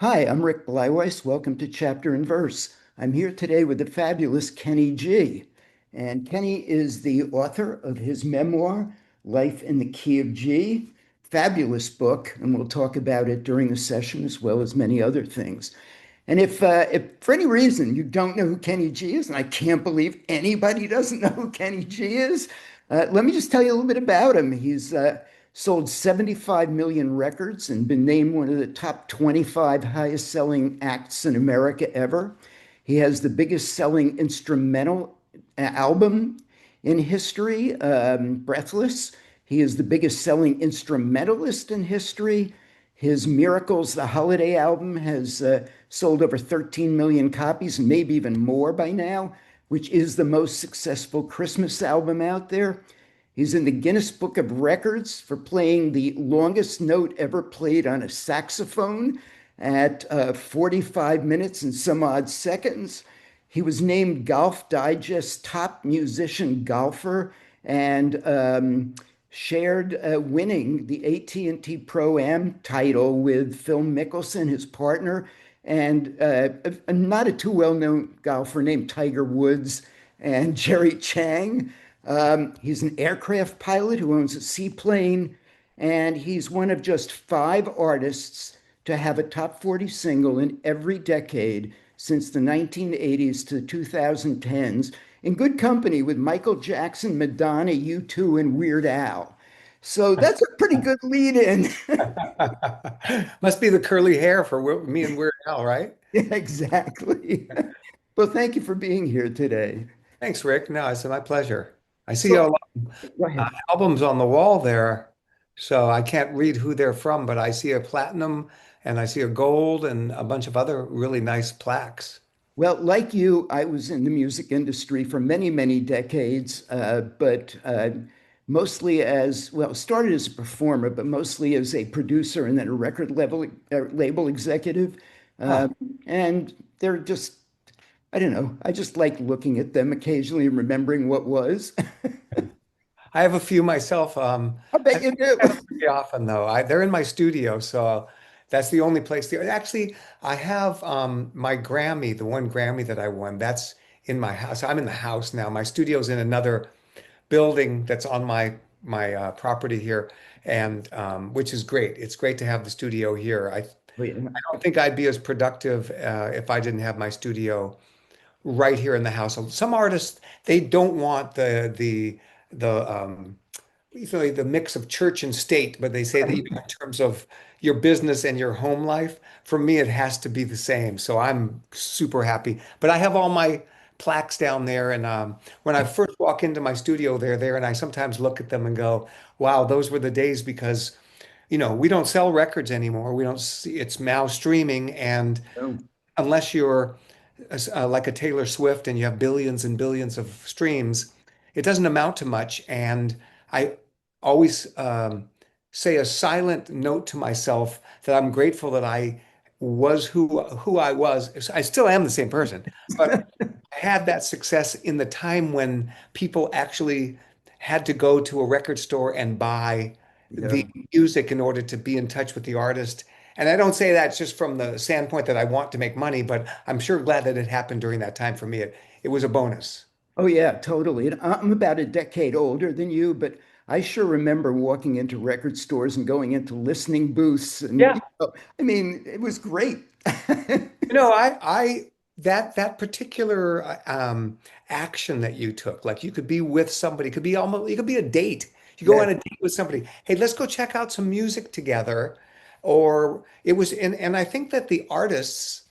Hi, I'm Rick Bleiweiss. Welcome to Chapter and Verse. I'm here today with the fabulous Kenny G. And Kenny is the author of his memoir, Life in the Key of G. Fabulous book, and we'll talk about it during the session as well as many other things. And if for any reason you don't know who Kenny G is, and I can't believe anybody doesn't know who Kenny G is, let me just tell you a little bit about him. He's sold 75 million records and been named one of the top 25 highest selling acts in America ever. He has the biggest selling instrumental album in history, Breathless. He is the biggest selling instrumentalist in history. His Miracles, the holiday album, has sold over 13 million copies and maybe even more by now, which is the most successful Christmas album out there. He's in the Guinness Book of Records for playing the longest note ever played on a saxophone at 45 minutes and some odd seconds. He was named Golf Digest Top Musician Golfer and shared winning the AT&T Pro-Am title with Phil Mickelson, his partner, and not a too well-known golfer named Tiger Woods and Jerry Chang. He's an aircraft pilot who owns a seaplane, and he's one of just five artists to have a top 40 single in every decade since the 1980s to the 2010s, in good company with Michael Jackson, Madonna, U2, and Weird Al. So that's a pretty good lead in. Must be the curly hair for me and Weird Al, right? Yeah, exactly. Well, thank you for being here today. Thanks, Rick. No, it's my pleasure. I see a So lot of go ahead. albums on the wall there, so I can't read who they're from, but I see a platinum and I see a gold and a bunch of other really nice plaques. Well, like you, I was in the music industry for many, many decades, but mostly as well, started as a performer, but mostly as a producer and then a record level label executive. Huh. And they're just, I don't know, I just like looking at them occasionally and remembering what was. I have a few myself. I I bet don't you do. have them pretty often though. They're in my studio, so that's the only place. Actually, I have my Grammy, the one Grammy that I won. That's in my house. I'm in the house now. My studio's in another building that's on my property here, and which is great. It's great to have the studio here. Oh, yeah. I don't think I'd be as productive if I didn't have my studio right here in the house. Some artists they don't want the usually the mix of church and state, but they say that in terms of your business and your home life, for me it has to be the same. So I'm super happy. But I have all my plaques down there, and when I first walk into my studio, they're there, and I sometimes look at them and go, "Wow, those were the days." Because we don't sell records anymore. We don't see it's now streaming, and Oh, unless you're like a Taylor Swift and you have billions and billions of streams, it doesn't amount to much. And I always say a silent note to myself that I'm grateful that I was who I was. I still am the same person, but I had that success in the time when people actually had to go to a record store and buy yeah. the music in order to be in touch with the artist. And I don't say that just from the standpoint that I want to make money, but I'm sure glad that it happened during that time for me. It was a bonus. Oh, yeah, totally. And I'm about a decade older than you, but I sure remember walking into record stores and going into listening booths. And, Yeah. I mean, it was great. That particular action that you took, like you could be with somebody, it could be a date. You go Yeah. on a date with somebody. Hey, let's go check out some music together. Or it was, and I think that the artists,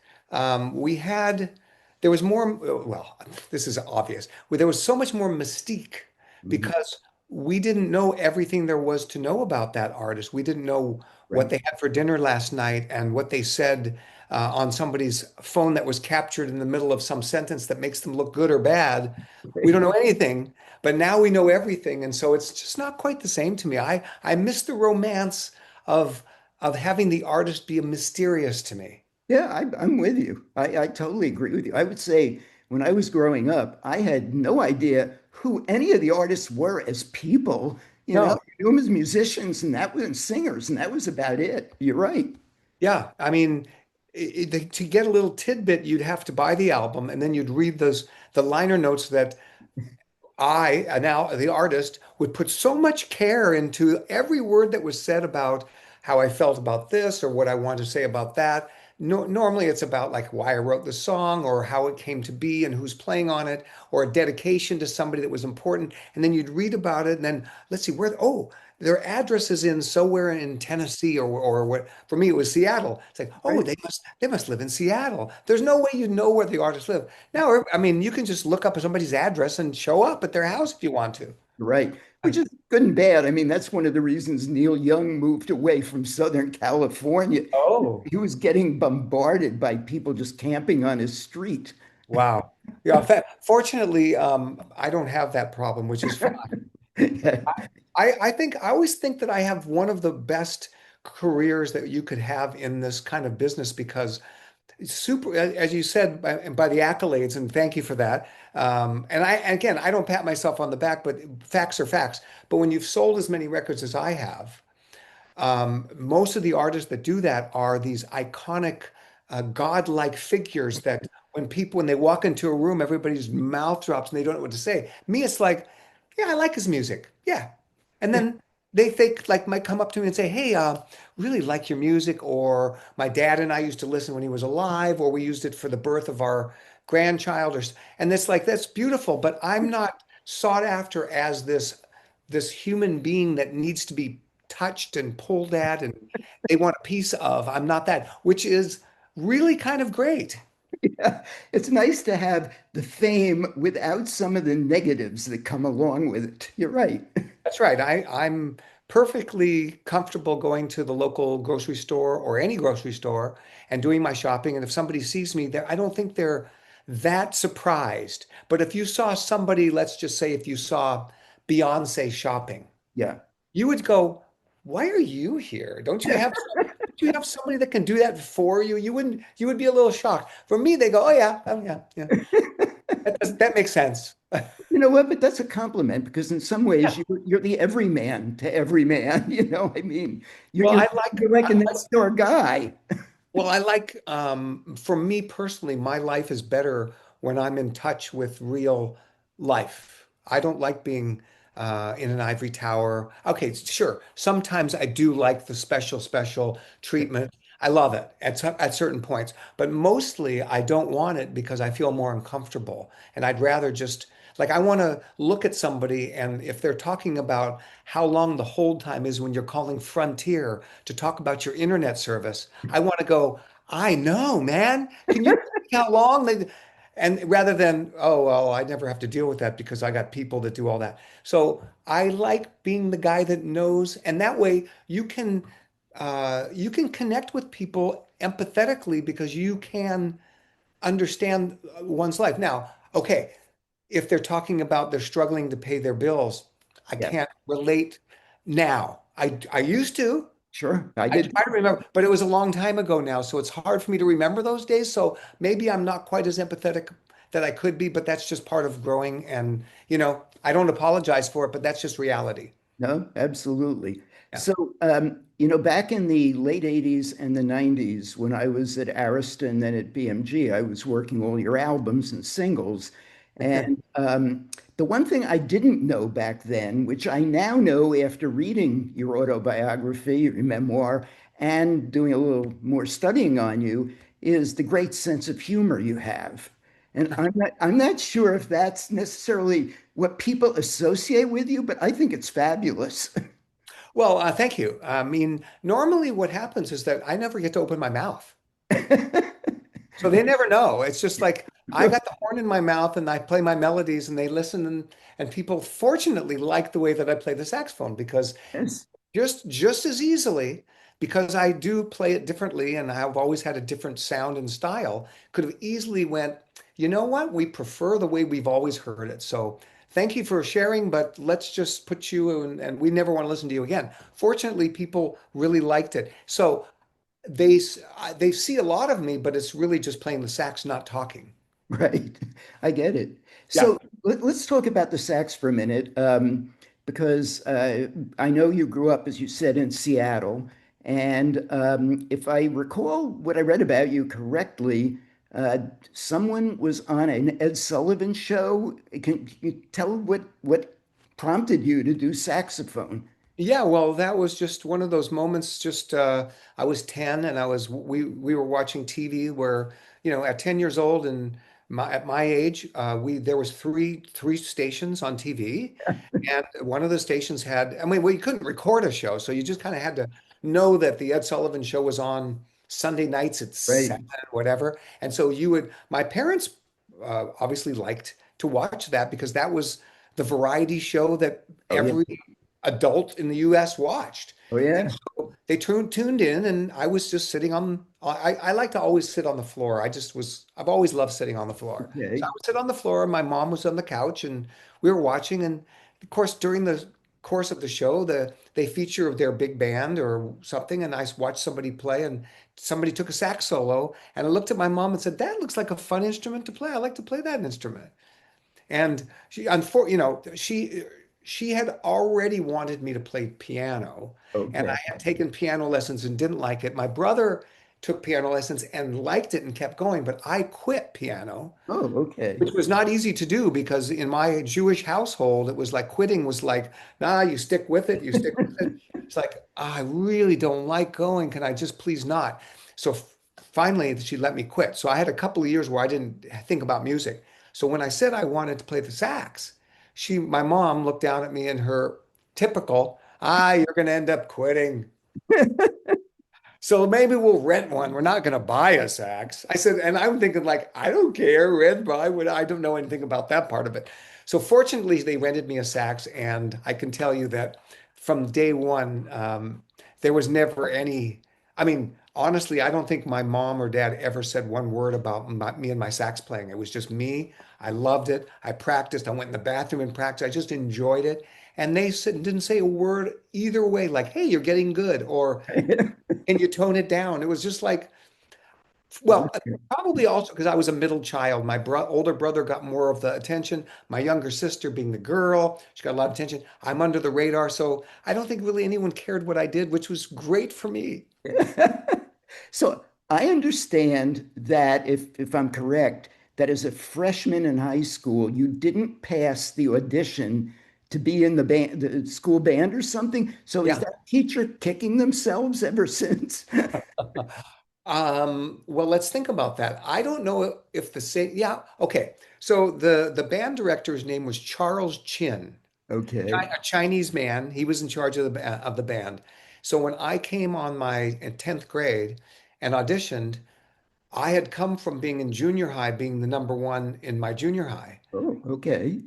we had, there was more, well, this is obvious. There was so much more mystique Mhm. because we didn't know everything there was to know about that artist. We didn't know what Right. they had for dinner last night and what they said on somebody's phone that was captured in the middle of some sentence that makes them look good or bad. We don't know anything, but now we know everything. And so it's just not quite the same to me. I miss the romance of having the artist be mysterious to me. Yeah, I'm with you. I totally agree with you. I would say when I was growing up, I had no idea who any of the artists were as people. No, You knew them as musicians and that was and singers, and that was about it. You're right. yeah. I mean, to get a little tidbit, you'd have to buy the album, and then you'd read the liner notes that now the artist, would put so much care into every word that was said about how I felt about this or what I wanted to say about that. No, normally it's about like why I wrote the song or how it came to be and who's playing on it or a dedication to somebody that was important. And then you'd read about it and then let's see their address is in somewhere in Tennessee or what for me it was Seattle. It's like, oh, Right. they must live in Seattle. There's no way you know where the artists live. Now, I mean, you can just look up somebody's address and show up at their house if you want to. Right. Which is good and bad. I mean, that's one of the reasons Neil Young moved away from Southern California. Oh, He was getting bombarded by people just camping on his street. wow. Yeah, fortunately, I don't have that problem, which is fine. I always think that I have one of the best careers that you could have in this kind of business because it's super, as you said, by the accolades, and thank you for that. Again, I don't pat myself on the back, but facts are facts. But when you've sold as many records as I have, most of the artists that do that are these iconic, godlike figures that when they walk into a room, everybody's mouth drops and they don't know what to say. Me, it's like, yeah, I like his music. Yeah. And then they like might come up to me and say, hey, really like your music, or my dad and I used to listen when he was alive, or we used it for the birth of our grandchild, and it's like that's beautiful, but I'm not sought after as this human being that needs to be touched and pulled at and they want a piece of. I'm not that, which is really kind of great. Yeah. It's nice to have the fame without some of the negatives that come along with it. You're right. That's right. I'm perfectly comfortable going to the local grocery store or any grocery store and doing my shopping. And if somebody sees me there, I don't think they're that surprised. But if you saw somebody, let's just say if you saw Beyonce shopping, Yeah. you would go, why are you here? Don't you have somebody that can do that for you? You would be a little shocked. For me, they go, oh yeah, yeah. That makes sense. You know what? But that's a compliment because in some Yeah. ways you're the everyman to every man. You know, I mean, you're Well, you're I like you're like a next door guy. Well, I like, for me personally, my life is better when I'm in touch with real life. I don't like being in an ivory tower. Okay, sure. Sometimes I do like the special treatment. I love it at certain points, but mostly I don't want it because I feel more uncomfortable. And I'd rather just like I want to look at somebody, and if they're talking about how long the hold time is when you're calling Frontier to talk about your internet service, I want to go, I know, man. Can you tell me how long they, and rather than, oh, well, I never have to deal with that because I got people that do all that. So I like being the guy that knows, and that way you can connect with people empathetically because you can understand one's life. Now, okay, if they're talking about they're struggling to pay their bills, I Yeah, can't relate now. I used to. sure. I I did. try to remember, but it was a long time ago now, so it's hard for me to remember those days. So maybe I'm not quite as empathetic that I could be, but that's just part of growing. And, I don't apologize for it, but that's just reality. No, absolutely. Yeah. So, back in the late 80s and the 90s, when I was at Arista and then at BMG, I was working all your albums and singles. And the one thing I didn't know back then, which I now know after reading your autobiography, your memoir, and doing a little more studying on you, is the great sense of humor you have. And I'm not sure if that's necessarily what people associate with you, but I think it's fabulous. Well, thank you. I mean, normally what happens is that I never get to open my mouth. So they never know. It's just like I got the horn in my mouth and I play my melodies and they listen and people fortunately like the way that I play the saxophone because Yes, just as easily because I do play it differently and I've always had a different sound and style, could have easily went, you know what? We prefer the way we've always heard it. So thank you for sharing, but let's just put you in, and we never want to listen to you again. Fortunately, people really liked it. So they see a lot of me, but it's really just playing the sax, not talking. right. I get it. Yeah. So let's talk about the sax for a minute, because I know you grew up, as you said, in Seattle, And if I recall what I read about you correctly, uh, someone was on an Ed Sullivan show. Can you tell what prompted you to do saxophone? Yeah, well, that was just one of those moments. Just I was 10, and we were watching TV where, at 10 years old and at my age, we there was three stations on TV, and one of the stations had. I mean, we couldn't record a show, so you just kind of had to know that the Ed Sullivan Show was on Sunday nights at Right. 7, whatever. And so my parents obviously liked to watch that because that was the variety show that Oh yeah. every adult in the US watched. Oh And yeah. so they tuned in, and I was just sitting on, I like to always sit on the floor. I've always loved sitting on the floor. So I Okay. would sit on the floor, and my mom was on the couch, and we were watching. And of course, during the course of the show, they feature their big band or something, and I watched somebody play, and somebody took a sax solo, and I looked at my mom and said, "That looks like a fun instrument to play. I like to play that instrument." And she had already wanted me to play piano, and Okay. I had taken piano lessons and didn't like it. My brother took piano lessons and liked it and kept going, but I quit piano, Oh, okay. which was not easy to do because in my Jewish household, it was like quitting was like, nah, you stick with it, you stick with it. It's like, "Ah, I really don't like going. Can I just please not?" So finally, she let me quit. So I had a couple of years where I didn't think about music. So when I said I wanted to play the sax, my mom looked down at me in her typical, you're going to end up quitting. So maybe we'll rent one. We're not going to buy a sax. I said, and I'm thinking like, I don't care, rent, buy, would I don't know anything about that part of it. So fortunately, they rented me a sax, and I can tell you that from day one, there was never any. I mean, honestly, I don't think my mom or dad ever said one word about me and my sax playing. It was just me. I loved it. I practiced. I went in the bathroom and practiced. I just enjoyed it. And they didn't say a word either way, like, "Hey, you're getting good," or "Can you tone it down?" It was just like, well, probably also because I was a middle child. My older brother got more of the attention. My younger sister, being the girl, she got a lot of attention. I'm under the radar, so I don't think really anyone cared what I did, which was great for me. So I understand that if I'm correct, that as a freshman in high school, you didn't pass the audition to be in the band, the school band or something. So is Yeah. that teacher kicking themselves ever since? Well, let's think about that. I don't know if the same, yeah, okay. So the band director's name was Charles Chin, Okay. A Chinese man. He was in charge of the band. So when I came on my 10th grade and auditioned, I had come from being in junior high, being the number one in my junior high, Oh, okay.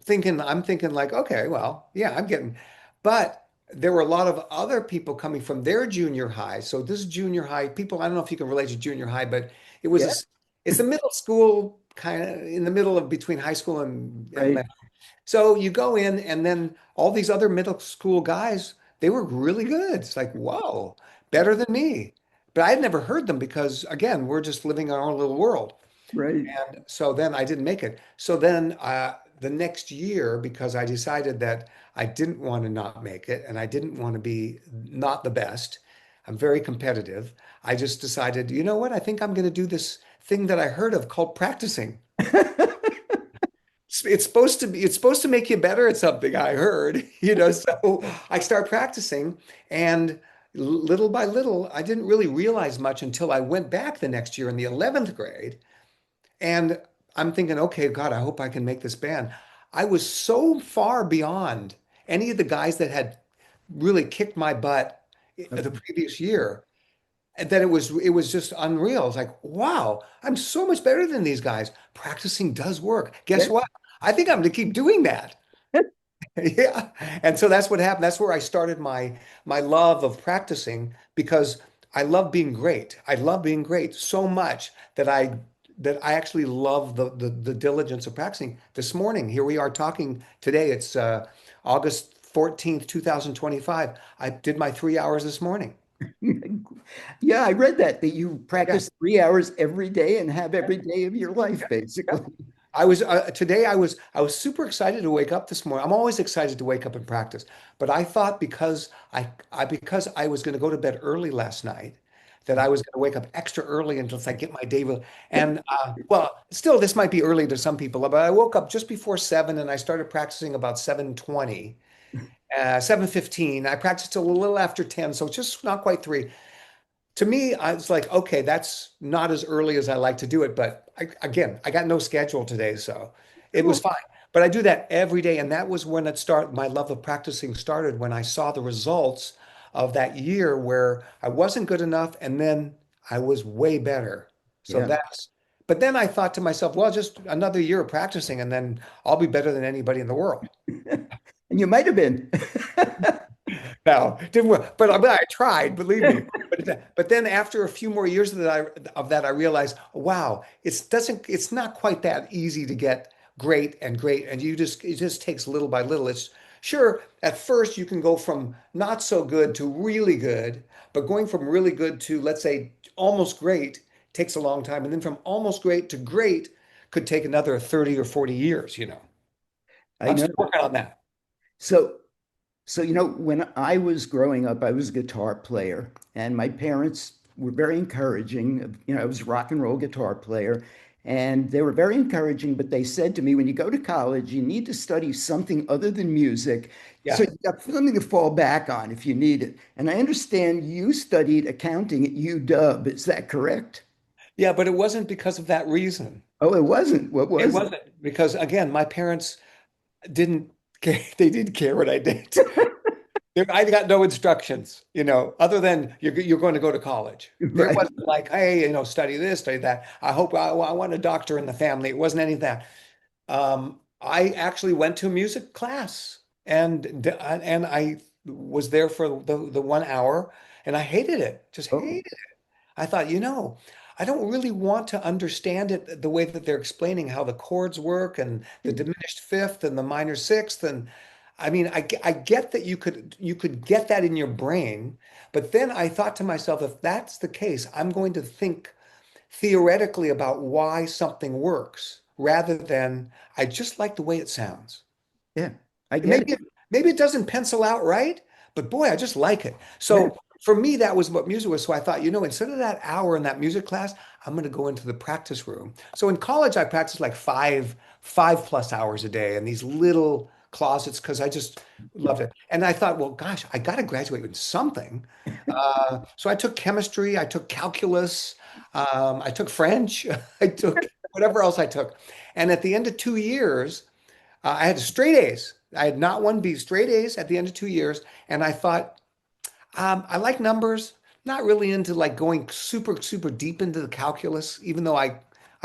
I'm thinking like, okay, well, yeah, but there were a lot of other people coming from their junior high. So this junior high people, I don't know if you can relate to junior high, but it was Yeah, it's a middle school kind of in the middle of between high school and right, elementary. So you go in, and then all these other middle school guys, they were really good. It's like, whoa, better than me. But I had never heard them because, again, we're just living our own little world. right. And so then I didn't make it. So then the next year, because I decided that I didn't want to not make it and I didn't want to be not the best, I'm very competitive. I just decided, you know what? I think I'm going to do this thing that I heard of called practicing. It's supposed to make you better at something, I heard, so I start practicing, and little by little, I didn't really realize much until I went back the next year in the 11th grade, and I'm thinking, okay, God, I hope I can make this band. I was so far beyond any of the guys that had really kicked my butt the previous year that it was just unreal. It's like, wow, I'm so much better than these guys. Practicing does work. Guess Yeah. what? I think I'm going to keep doing that. Yeah. And so that's what happened. That's where I started my love of practicing because I love being great. I love being great so much that I actually love the diligence of practicing. This morning, here we are talking today. It's August 14th, 2025. I did my 3 hours this morning. Yeah, I read that you Yeah. practice 3 hours every day and have every day of your life, basically. I was today I was super excited to wake up this morning. I'm always excited to wake up and practice, but I thought because I was going to go to bed early last night that I was going to wake up extra early until I get my day. And well, still this might be early to some people, but I woke up just before 7 and I started practicing about 7:20, 7:15. I practiced till a little after 10, so it's just not quite 3. To me, I was like, okay, that's not as early as I like to do it. But again, I got no schedule today, so it was Cool. fine. But I do that every day. And that was when my love of practicing started, when I saw the results of that year where I wasn't good enough and then I was way better. So Yeah. but then I thought to myself, well, just another year of practicing and then I'll be better than anybody in the world. And you might have been. No, didn't work. But I tried, believe me. But then after a few more years of that, I realized, wow, it's not quite that easy to get great, and it just takes little by little. It's sure at first you can go from not so good to really good, but going from really good to, let's say, almost great takes a long time, and then from almost great to great could take another 30 or 40 years, you know. I I'm know. still working on that. So, so when I was growing up, I was a guitar player, and my parents were very encouraging. I was a rock and roll guitar player, and they were very encouraging. But they said to me, when you go to college, you need to study something other than music, so Yeah. you got something to fall back on if you need it. And I understand you studied accounting at UW. Is that correct? Yeah, but it wasn't because of that reason. Oh, it wasn't. What It was it? wasn't because again, my parents didn't care. They didn't care what I did. I got no instructions, other than you're going to go to college. There Right. wasn't like, hey, study this, study that. I want a doctor in the family. It wasn't any of that. I actually went to a music class and I was there for the 1 hour and I hated it. Just Oh, hated it. I thought, I don't really want to understand it the way that they're explaining how the chords work and the diminished fifth and the minor sixth. And I mean, I get that you could get that in your brain, but then I thought to myself, if that's the case, I'm going to think theoretically about why something works rather than I just like the way it sounds. yeah. I get it. Maybe maybe it doesn't pencil out right, but boy, I just like it. Yeah. So for me, that was what music was. So I thought, instead of that hour in that music class, I'm going to go into the practice room. So in college, I practiced like five plus hours a day in these little closets because I just loved it. And I thought, well, gosh, I got to graduate with something. So I took chemistry, I took calculus, I took French, I took whatever else I took. And at the end of 2 years, I had straight A's. I had not one B, straight A's at the end of 2 years. And I thought, I like numbers, not really into like going super, super deep into the calculus, even though I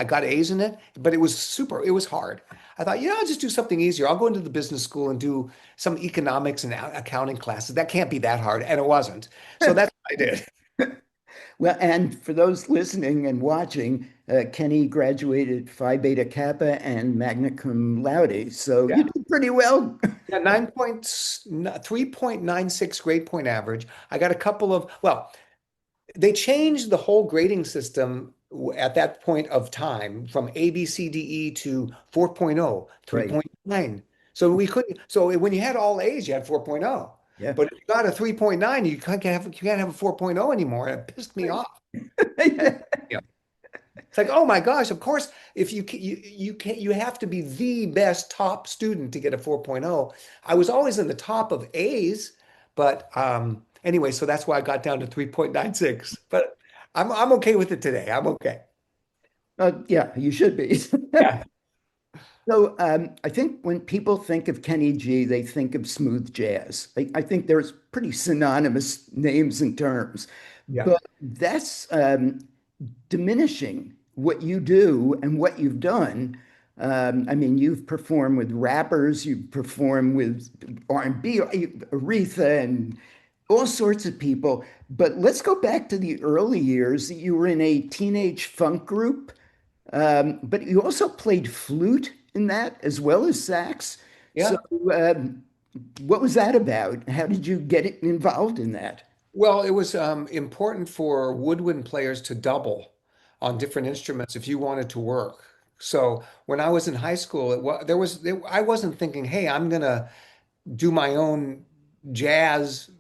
got A's in it, but it was hard. I thought, I'll just do something easier. I'll go into the business school and do some economics and accounting classes. That can't be that hard. And it wasn't. So that's what I did. Well, and for those listening and watching, Kenny graduated Phi Beta Kappa and magna cum laude. So you Yeah. did pretty well. Yeah, 3.96 grade point average. I got a couple of, well, they changed the whole grading system at that point of time from A, B, C, D, E to 4.0, Right. 3.9. So we couldn't, so when you had all A's, you had 4.0. Yeah. But if you got a 3.9, you can't have a 4.0 anymore. And it pissed me Right. off. Yeah. It's like, oh my gosh, of course, if you have to be the best top student to get a 4.0. I was always in the top of A's, but anyway, so that's why I got down to 3.96. But I'm okay with it today. I'm okay. Yeah, you should be. Yeah. So I think when people think of Kenny G, they think of smooth jazz. I think there's pretty synonymous names and terms, Yeah. but that's diminishing what you do and what you've done. I mean, you've performed with rappers, you've performed with R&B, Aretha, and all sorts of people. But let's go back to the early years. You were in a teenage funk group, but you also played flute in that as well as sax. So, Yeah. what was that about? How did you get involved in that? Well, it was important for woodwind players to double on different instruments if you wanted to work. So when I was in high school, I wasn't thinking, hey, I'm gonna do my own jazz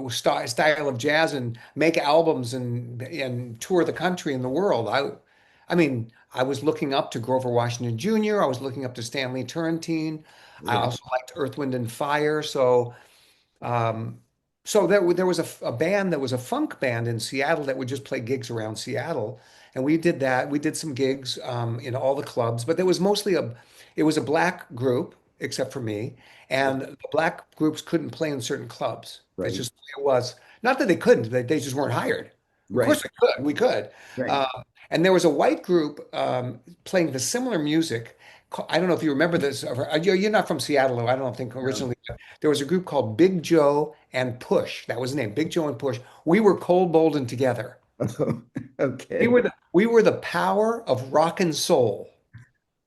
style of jazz and make albums and tour the country and the world. I mean, I was looking up to Grover Washington Jr. I was looking up to Stanley Turrentine. I Right. also liked Earth, Wind and Fire. Um, so there was a band that was a funk band in Seattle that would just play gigs around Seattle, and we did that. We did some gigs in all the clubs, but there was mostly it was a black group except for me, and the black groups couldn't play in certain clubs. That's Right. just the way it was. Not that they couldn't, they just weren't hired. Of Right. course we could, we could. Right. Uh, and there was a white group playing the similar music. I don't know if you remember this. You're not from Seattle, though. I don't think No. originally. There was a group called Big Joe and Push. That was the name, Big Joe and Push. We were cold bolden together. Oh, We okay. were the power of rock and soul.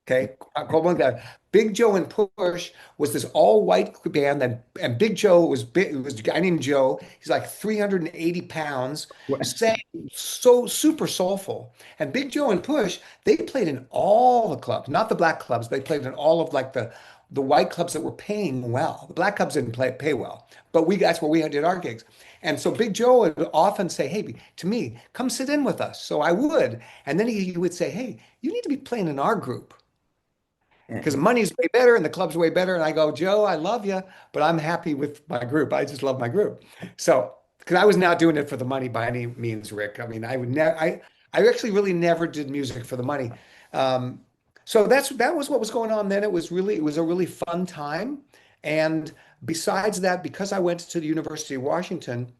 Okay, cold bolden together. Big Joe and Push was this all white band, and Big Joe was big. It was a guy named Joe. He's like 380 pounds, Well, sang so super soulful. And Big Joe and Push, they played in all the clubs, not the black clubs. They played in all of like the white clubs that were paying well. The black clubs didn't pay well, but that's where we did our gigs. And so Big Joe would often say, "Hey, to me, come sit in with us." So I would, and then he would say, "Hey, you need to be playing in our group because and- money's way better and the club's way better." And I go, "Joe, I love you, but I'm happy with my group. I just love my group." So, because I was not doing it for the money by any means, Rick. I mean, I would never, I actually really never did music for the money. Um, so that was what was going on then. It was a really fun time. And besides that, because I went to the University of Washington,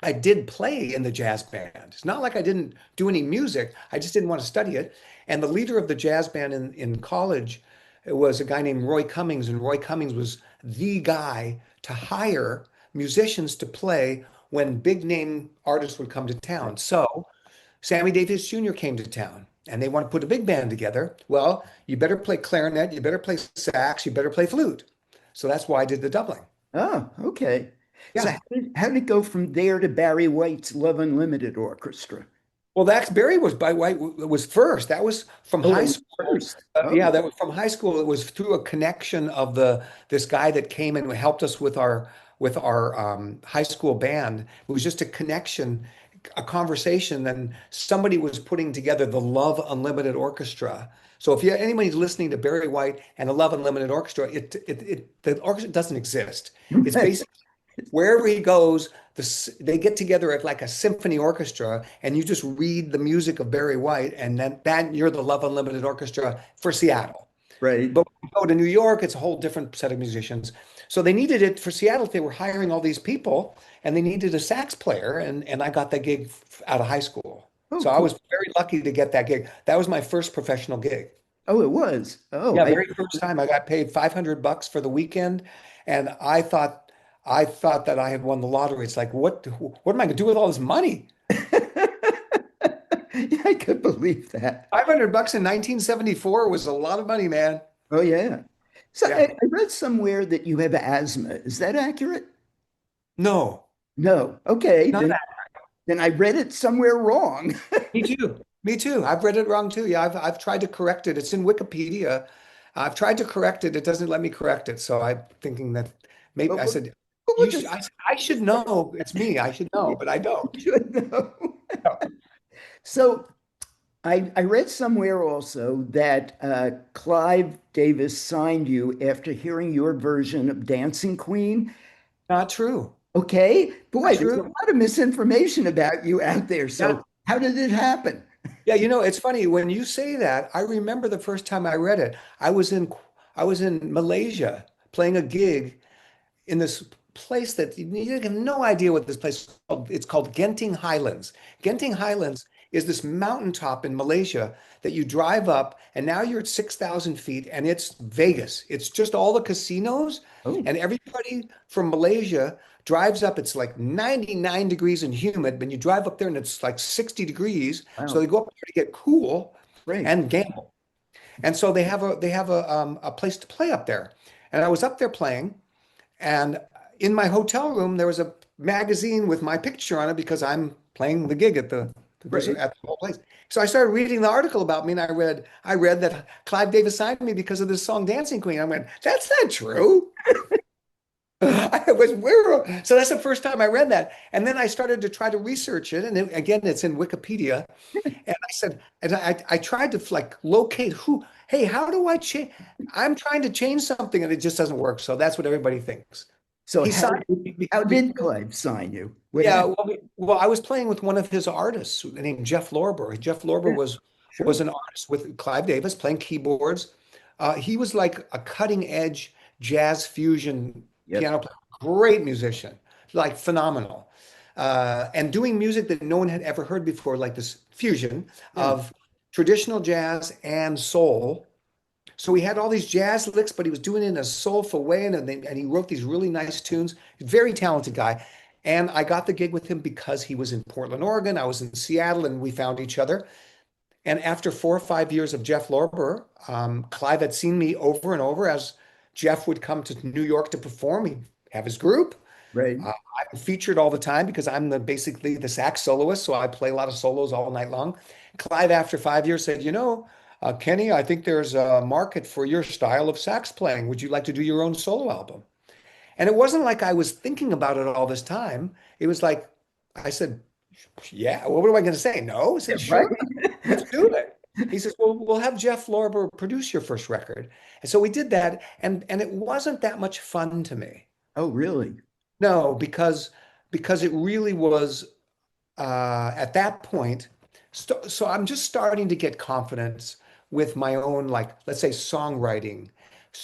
I did play in the jazz band. It's not like I didn't do any music. I just didn't want to study it. And the leader of the jazz band in college was a guy named Roy Cummings, and Roy Cummings was the guy to hire musicians to play when big name artists would come to town. So Sammy Davis Jr. came to town and they want to put a big band together. Well, you better play clarinet, you better play sax, you better play flute. So that's why I did the doubling. Oh, okay. So Yeah. how did it go from there to Barry White's Love Unlimited Orchestra? Well, that's Barry was by White was first. That was from Oh, high it was school. first. Oh, Yeah, that was from high school. It was through a connection of the this guy that came and helped us with our high school band. It was just a connection, a conversation, and somebody was putting together the Love Unlimited Orchestra. So if anybody's listening to Barry White and the Love Unlimited Orchestra, the orchestra doesn't exist. It's basically wherever he goes, they get together at like a symphony orchestra, and you just read the music of Barry White, and then that you're the Love Unlimited Orchestra for Seattle. Right. But when you go to New York, it's a whole different set of musicians. So they needed it for Seattle. They were hiring all these people, and they needed a sax player, and I got that gig out of high school. Oh, So I cool. was very lucky to get that gig. That was my first professional gig. Oh, it was. Oh, Yeah, very first time I got paid $500 for the weekend, and I thought that I had won the lottery. It's like, what am I going to do with all this money? Yeah, I could believe that. $500 in 1974 was a lot of money, man. Oh, yeah. So Yeah. I read somewhere that you have asthma. Is that accurate? No, No. Okay. not Then I read it somewhere wrong. Me too. Me too. I've read it wrong too. Yeah, I've tried to correct it. It's in Wikipedia. I've tried to correct it. It doesn't let me correct it. So I'm thinking that maybe But I said we'll you should. just I should know. It's me. I should know, but I don't. should know. No. So I read somewhere also that Clive Davis signed you after hearing your version of Dancing Queen. Not true. Okay. Not Boy, there's a true. lot of misinformation about you out there. Yeah. So how did it happen? Yeah, it's funny when you say that. I remember the first time I read it. I was in Malaysia playing a gig in this place that you have no idea what this place is called. It's called Genting Highlands. Genting Highlands is this mountaintop in Malaysia that you drive up, and now you're at 6,000 feet, and it's Vegas. It's just all the casinos, Oh, and everybody from Malaysia drives up. It's like 99 degrees and humid, but you drive up there and it's like 60 degrees. So wow. they go up there to get cool Great. and gamble. And so they have a place to play up there. And I was up there playing, and in my hotel room there was a magazine with my picture on it because I'm playing the gig at the producer Right. at the whole place. So I started reading the article about me, and I read that Clive Davis signed me because of this song Dancing Queen. I went, that's not true. I was where so that's the first time I read that. And then I started to try to research it. And again, it's in Wikipedia. And I said, and I tried to like locate hey, how do I change? I'm trying to change something and it just doesn't work. So that's what everybody thinks. So He signed me how did Clive sign you? What yeah, happened? well, I was playing with one of his artists named Jeff Lorber. Jeff Lorber Yeah, was sure. an artist with Clive Davis playing keyboards. He was like a cutting edge jazz fusion Yep. piano player, great musician, like phenomenal, and doing music that no one had ever heard before, like this fusion Yeah. of traditional jazz and soul. So he had all these jazz licks, but he was doing it in a soulful way, and he wrote these really nice tunes. Very talented guy. And I got the gig with him because he was in Portland, Oregon. I was in Seattle, and we found each other. And after 4 or 5 years of Jeff Lorber, Clive had seen me over and over as Jeff would come to New York to perform. He'd have his group. Right. I'm featured all the time because I'm basically the sax soloist, so I play a lot of solos all night long. Clive, after 5 years, said, Kenny, I think there's a market for your style of sax playing. Would you like to do your own solo album? And it wasn't like I was thinking about it all this time. It was like I said, yeah, well, what am I going to say? No? I Yeah, said, right. sure, let's do it. He says, well, we'll have Jeff Lorber produce your first record. And so we did that, and it wasn't that much fun to me. Oh, really? No, because it really was at that point. So I'm just starting to get confidence with my own, like, let's say, songwriting.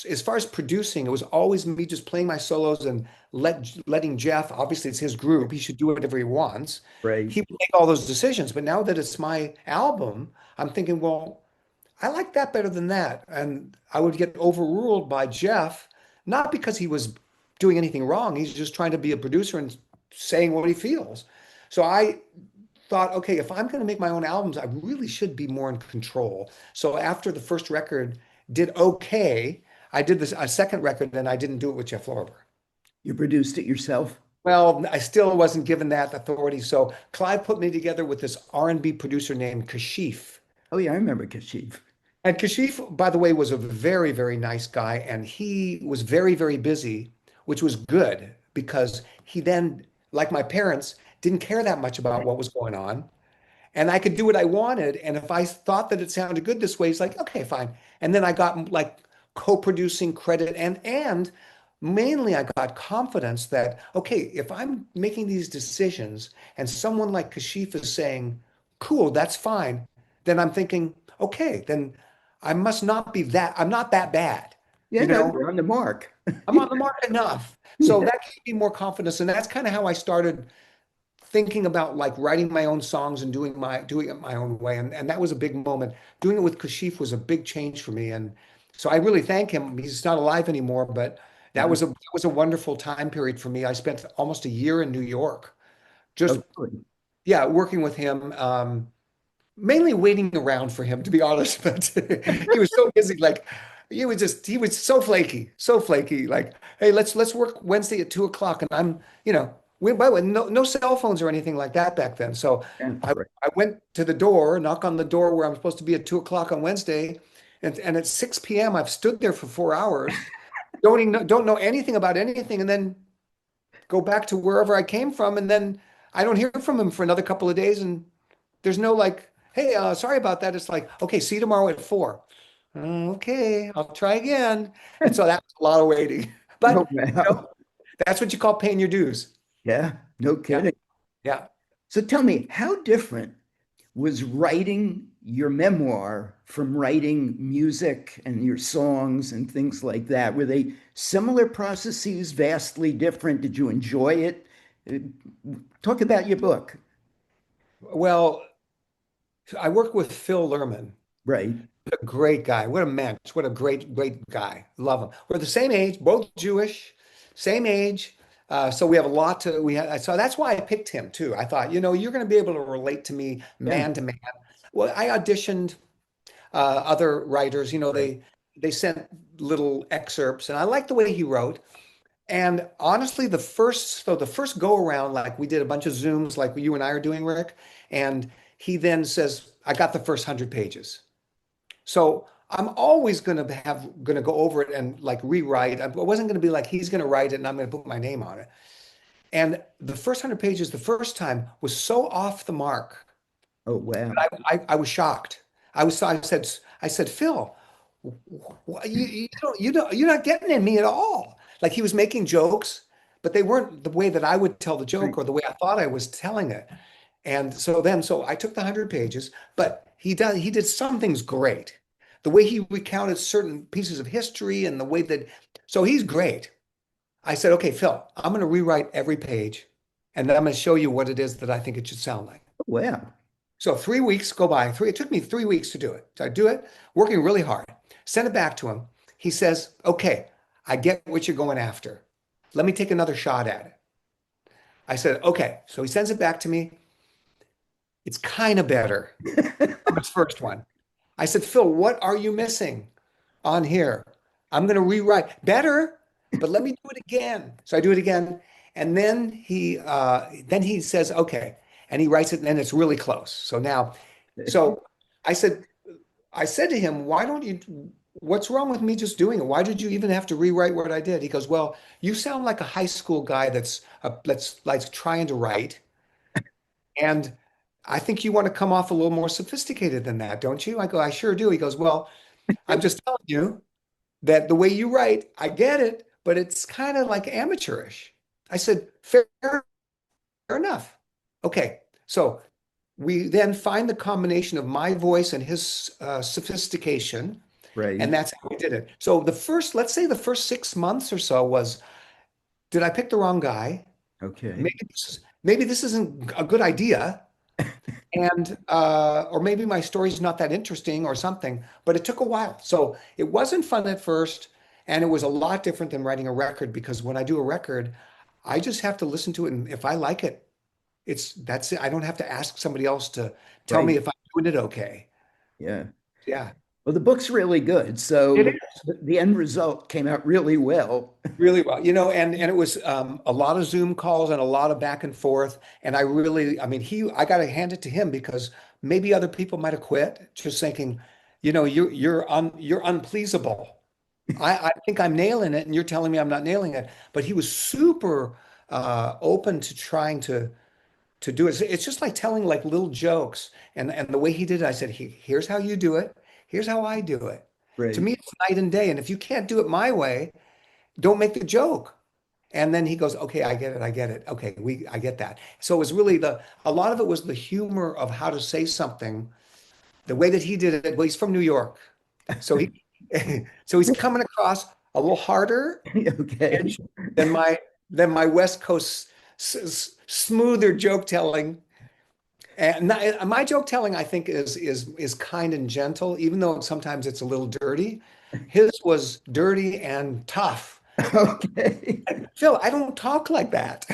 As far as producing, it was always me just playing my solos and letting Jeff, obviously it's his group, he should do whatever he wants. Right. He would make all those decisions. But now that it's my album, I'm thinking, well, I like that better than that. And I would get overruled by Jeff, not because he was doing anything wrong. He's just trying to be a producer and saying what he feels. So I thought, okay, if I'm going to make my own albums, I really should be more in control. So after the first record did okay, I did this a second record and I didn't do it with Jeff Lorber. You produced it yourself? Well, I still wasn't given that authority. So Clive put me together with this R&B producer named 𝐾𝐨𝐶. Oh, yeah, I remember Kashif. And 𝐾𝐶, by the way, was a very, very nice guy. And he was very, very busy, which was good because he then, like my parents, didn't care that much about what was going on. And I could do what I wanted. And if I thought that it sounded good this way, he's like, okay, fine. And then I got like co-producing credit and mainly I got confidence that, okay, if I'm making these decisions and someone like 𝐾𝐶 is saying, cool, that's fine, then I'm thinking, okay, then I must not be that, I'm not that bad. Yeah, You no, know, you're on the mark. I'm on the mark enough. So that gave me more confidence. And that's kind of how I started thinking about like writing my own songs and doing it my own way. And that was a big moment. Doing it with 𝐾𝐶 was a big change for me. And so I really thank him. He's not alive anymore, but Yeah. that was a wonderful time period for me. I spent almost a year in New York, just Oh, really? yeah, working with him. Mainly waiting around for him, to be honest. But he was so busy. Like he was so flaky, so flaky. Like, hey, let's work Wednesday at 2 o'clock, and by the way, no cell phones or anything like that back then. So Yeah, I, right. I went to the door, knock on the door where I'm supposed to be at 2 o'clock on Wednesday, and at 6 p.m. I've stood there for 4 hours, don't know anything about anything, and then go back to wherever I came from, and then I don't hear from him for another couple of days, and there's no like, hey, sorry about that. It's like, okay, see you tomorrow at 4. Okay, I'll try again. And so that was a lot of waiting. Oh, But wow. that's what you call paying your dues. Yeah, no Yeah, kidding. yeah. So tell me, how different was writing your memoir from writing music and your songs and things like that? Were they similar processes, vastly different? Did you enjoy it? Uh, Talk about your book. Well, I work with Phil Lerman, Right. a great guy. What a mensch. What a great, great guy. Love him. We're the same age, both Jewish, same age. So we have a lot to we have, so that's why I picked him too. I thought, you're going to be able to relate to me Yeah. man to man. Well, I auditioned other writers, Right. they sent little excerpts and I liked the way he wrote. And honestly, the first go around, like we did a bunch of Zooms like you and I are doing, Rick, and he then says, I got the first 100 pages. So I'm always gonna go over it and like rewrite. I wasn't gonna be like he's gonna write it and I'm gonna put my name on it. And the first 100 pages, the first time was so off the mark. Oh, wow. I was shocked. I said, Phil, you're not getting in me at all. Like he was making jokes, but they weren't the way that I would tell the Right. joke or the way I thought I was telling it. And so I took the 100 pages, but he did some things great. The way he recounted certain pieces of history and the way that, so he's great. I said, okay, Phil, I'm going to rewrite every page and then I'm going to show you what it is that I think it should sound like. Wow. So 3 weeks go by. It took me 3 weeks to do it. So I do it, working really hard. Send it back to him. He says, okay, I get what you're going after. Let me take another shot at it. I said, okay. So he sends it back to me. It's kind of better from his first one. I said, Phil, what are you missing on here? I'm going to rewrite better, but let me do it again. So I do it again. And then he says, okay. And he writes it and then it's really close. So now, so I said, I said to him, what's wrong with me just doing it? Why did you even have to rewrite what I did? He goes, well, you sound like a high school guy that's like trying to write. And I think you want to come off a little more sophisticated than that, don't you? I go, I sure do. He goes, well, I'm just telling you that the way you write, I get it, but it's kind of like amateurish. I said, fair enough. Okay. So we then find the combination of my voice and his sophistication, Right. and that's how we did it. So let's say the first 6 months or so was, did I pick the wrong guy? Okay. Maybe this isn't a good idea, and or maybe my story's not that interesting or something. But it took a while, so it wasn't fun at first, and it was a lot different than writing a record because when I do a record, I just have to listen to it, and if I like it, that's it. I don't have to ask somebody else to tell me Right. if I'm doing it okay. Yeah. Yeah, Well, the book's really good. it So is the end result came out really well. really well, and it was a lot of Zoom calls and a lot of back and forth. And I mean, I got to hand it to him because maybe other people might have quit, just thinking, you're unpleasable. I think I'm nailing it, and you're telling me I'm not nailing it. But he was super open to trying to do it. It's just like telling like little jokes. And the way he did it, I said, Here's how you do it. Here's how I do it." To Right. me, it's night and day. And if you can't do it my way, don't make the joke. And then he goes, "Okay, I get it. I get it. Okay, I get that." So it was really a lot of it was the humor of how to say something, the way that he did it. Well, he's from New York, so he so he's coming across a little harder Okay. edge than my West Coast smoother joke telling. And my joke telling, I think, is kind and gentle, even though sometimes it's a little dirty. His was dirty and tough. Okay. And Phil, I don't talk like that.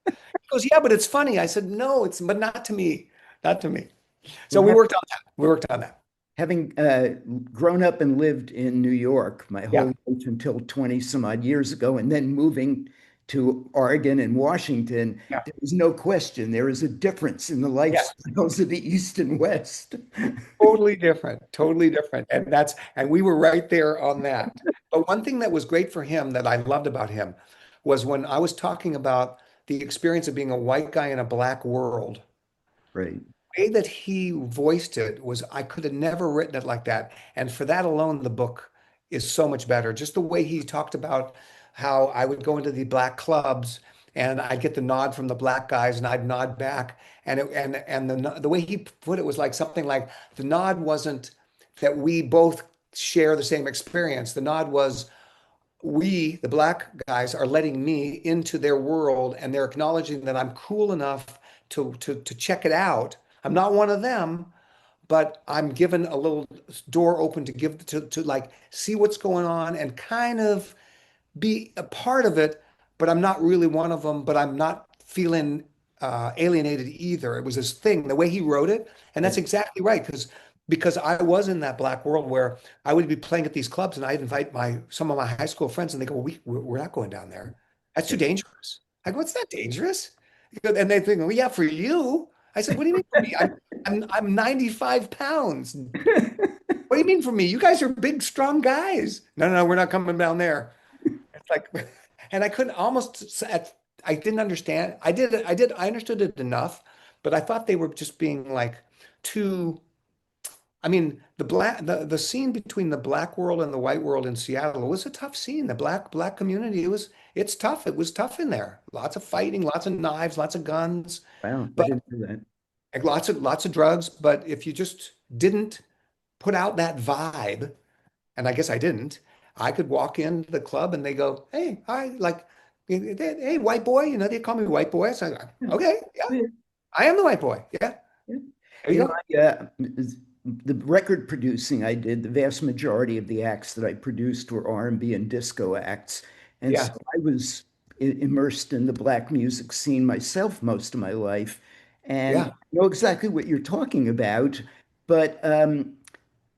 He goes, yeah, but it's funny. I said, no, but not to me, not to me. So Well, we worked on that. We worked on that. having grown up and lived in New York my Yeah, whole life until 20 some odd years ago, and then moving to Oregon and Washington, yeah, there is no question there is a difference in the yeah. lifestyles of the East and West. Totally different, totally different. And we were right there on that. But one thing that was great for him that I loved about him was when I was talking about the experience of being a white guy in a black world, Right. the way that he voiced it was I could have never written it like that. And for that alone, the book is so much better. Just the way he talked about how I would go into the black clubs and I'd get the nod from the black guys and I'd nod back. And the way he put it was like something like the nod wasn't that we both share the same experience. The nod was the black guys, are letting me into their world and they're acknowledging that I'm cool enough to check it out. I'm not one of them, but I'm given a little door open to like see what's going on and kind of be a part of it, but I'm not really one of them, but I'm not feeling alienated either. It was this thing, the way he wrote it, and Yeah. that's exactly right, because I was in that black world where I would be playing at these clubs and I'd invite some of my high school friends and they go, we're not going down there. That's too dangerous. I go, it's not dangerous. And they think, well, yeah, for you. I said, what do you mean for me? I'm 95 pounds. What do you mean for me? You guys are big, strong guys. No, no, no, we're not coming down there. It's like, and I couldn't almost, I didn't understand. I understood it enough, but I thought they were just being like too, I mean, the scene between the black world and the white world in Seattle was a tough scene. The black community, it's tough. It was tough in there. Lots of fighting, lots of knives, lots of guns, Wow, I but didn't do that. like, lots of drugs. But if you just didn't put out that vibe, and I guess I didn't, I could walk into the club and they go, "Hey, hi," like, "Hey, white boy," they call me white boy. So I go, Yeah. okay, yeah, Yeah. I am the white boy. Yeah, Yeah. there you go. The record producing I did, the vast majority of the acts that I produced were R&B and disco acts. And so Yeah, I was immersed in the black music scene myself most of my life. And yeah, I know exactly what you're talking about. But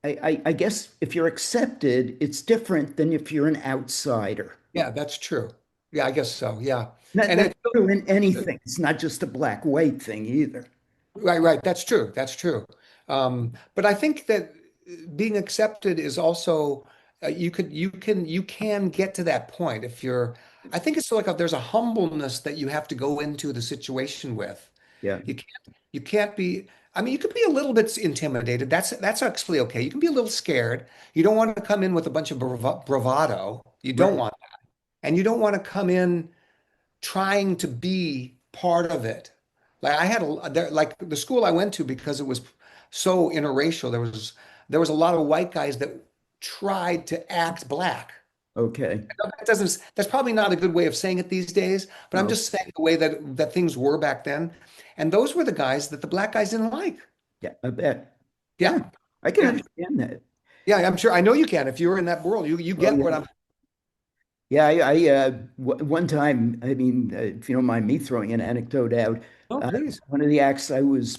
I guess if you're accepted, it's different than if you're an outsider. yeah, that's true. Yeah, I guess so. Yeah. And That's it true in anything. It's not just a black white thing either. Right, right. That's true. That's true. But I think that being accepted is also you can get to that point if you're. I think it's like there's a humbleness that you have to go into the situation with. Yeah. You can't be. I mean, you could be a little bit intimidated. That's actually okay. You can be a little scared. You don't want to come in with a bunch of bravado. You don't Right. want that, and you don't want to come in trying to be part of it. Like I had like the school I went to because it was so interracial. There was a lot of white guys that tried to act black. Okay. I know that's probably not a good way of saying it these days, but I'm No. just saying the way that things were back then. And those were the guys that the black guys didn't like. Yeah, I bet. Yeah, Yeah. I can Yeah. understand that. Yeah, I'm sure. I know you can. If you were in that world, you Oh get what yeah. I'm. Yeah, one time, I mean, if you don't mind me throwing an anecdote out, Oh, uh, please. one of the acts I was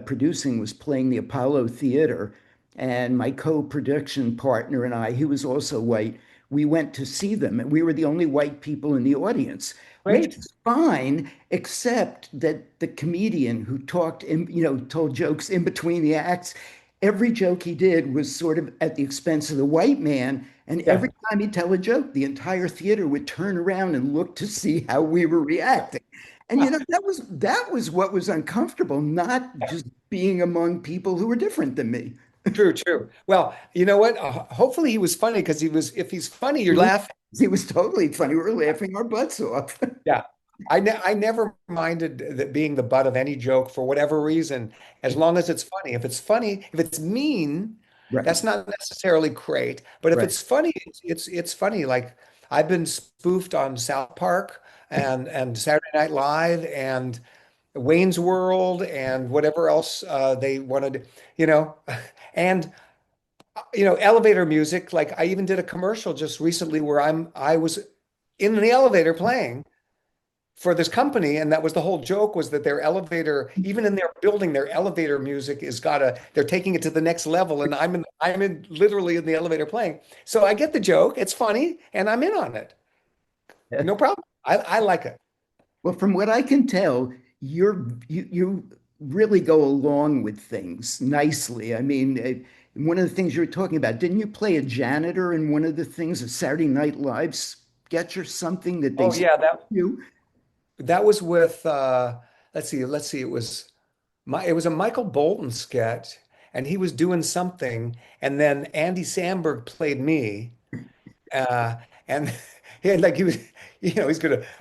producing was playing the Apollo Theater, and my co-production partner and I, he was also white, we went to see them, and we were the only white people in the audience, which Great. was fine, except that the comedian who told jokes in between the acts, every joke he did was sort of at the expense of the white man. And Yeah. every time he'd tell a joke, the entire theater would turn around and look to see how we were reacting. And that was what was uncomfortable, not just being among people who were different than me. True, true. Well, you know what? Hopefully he was funny because if he's funny, He you're was, laughing. he was totally funny. We were laughing our butts off. Yeah. I never minded that being the butt of any joke for whatever reason, as long as it's funny. If it's funny, if it's mean, Right, that's not necessarily great. But if right. it's funny, it's funny. Like I've been spoofed on South Park and Saturday Night Live and Wayne's World and whatever else they wanted, you know, and elevator music. Like I even did a commercial just recently where I was in the elevator playing for this company, and that was the whole joke was that their elevator, even in their building, their elevator music is they're taking it to the next level, and I'm in literally in the elevator playing. So I get the joke, it's funny, and I'm in on it. No problem. I like it. Well, from what I can tell, you really go along with things nicely. I mean, one of the things you were talking about, didn't you play a janitor in one of the things, a Saturday Night Live sketch or something that they Oh sent yeah, that you? that was with let's see, it was a Michael Bolton sketch, and he was doing something, and then Andy Samberg played me. Uh, and he was,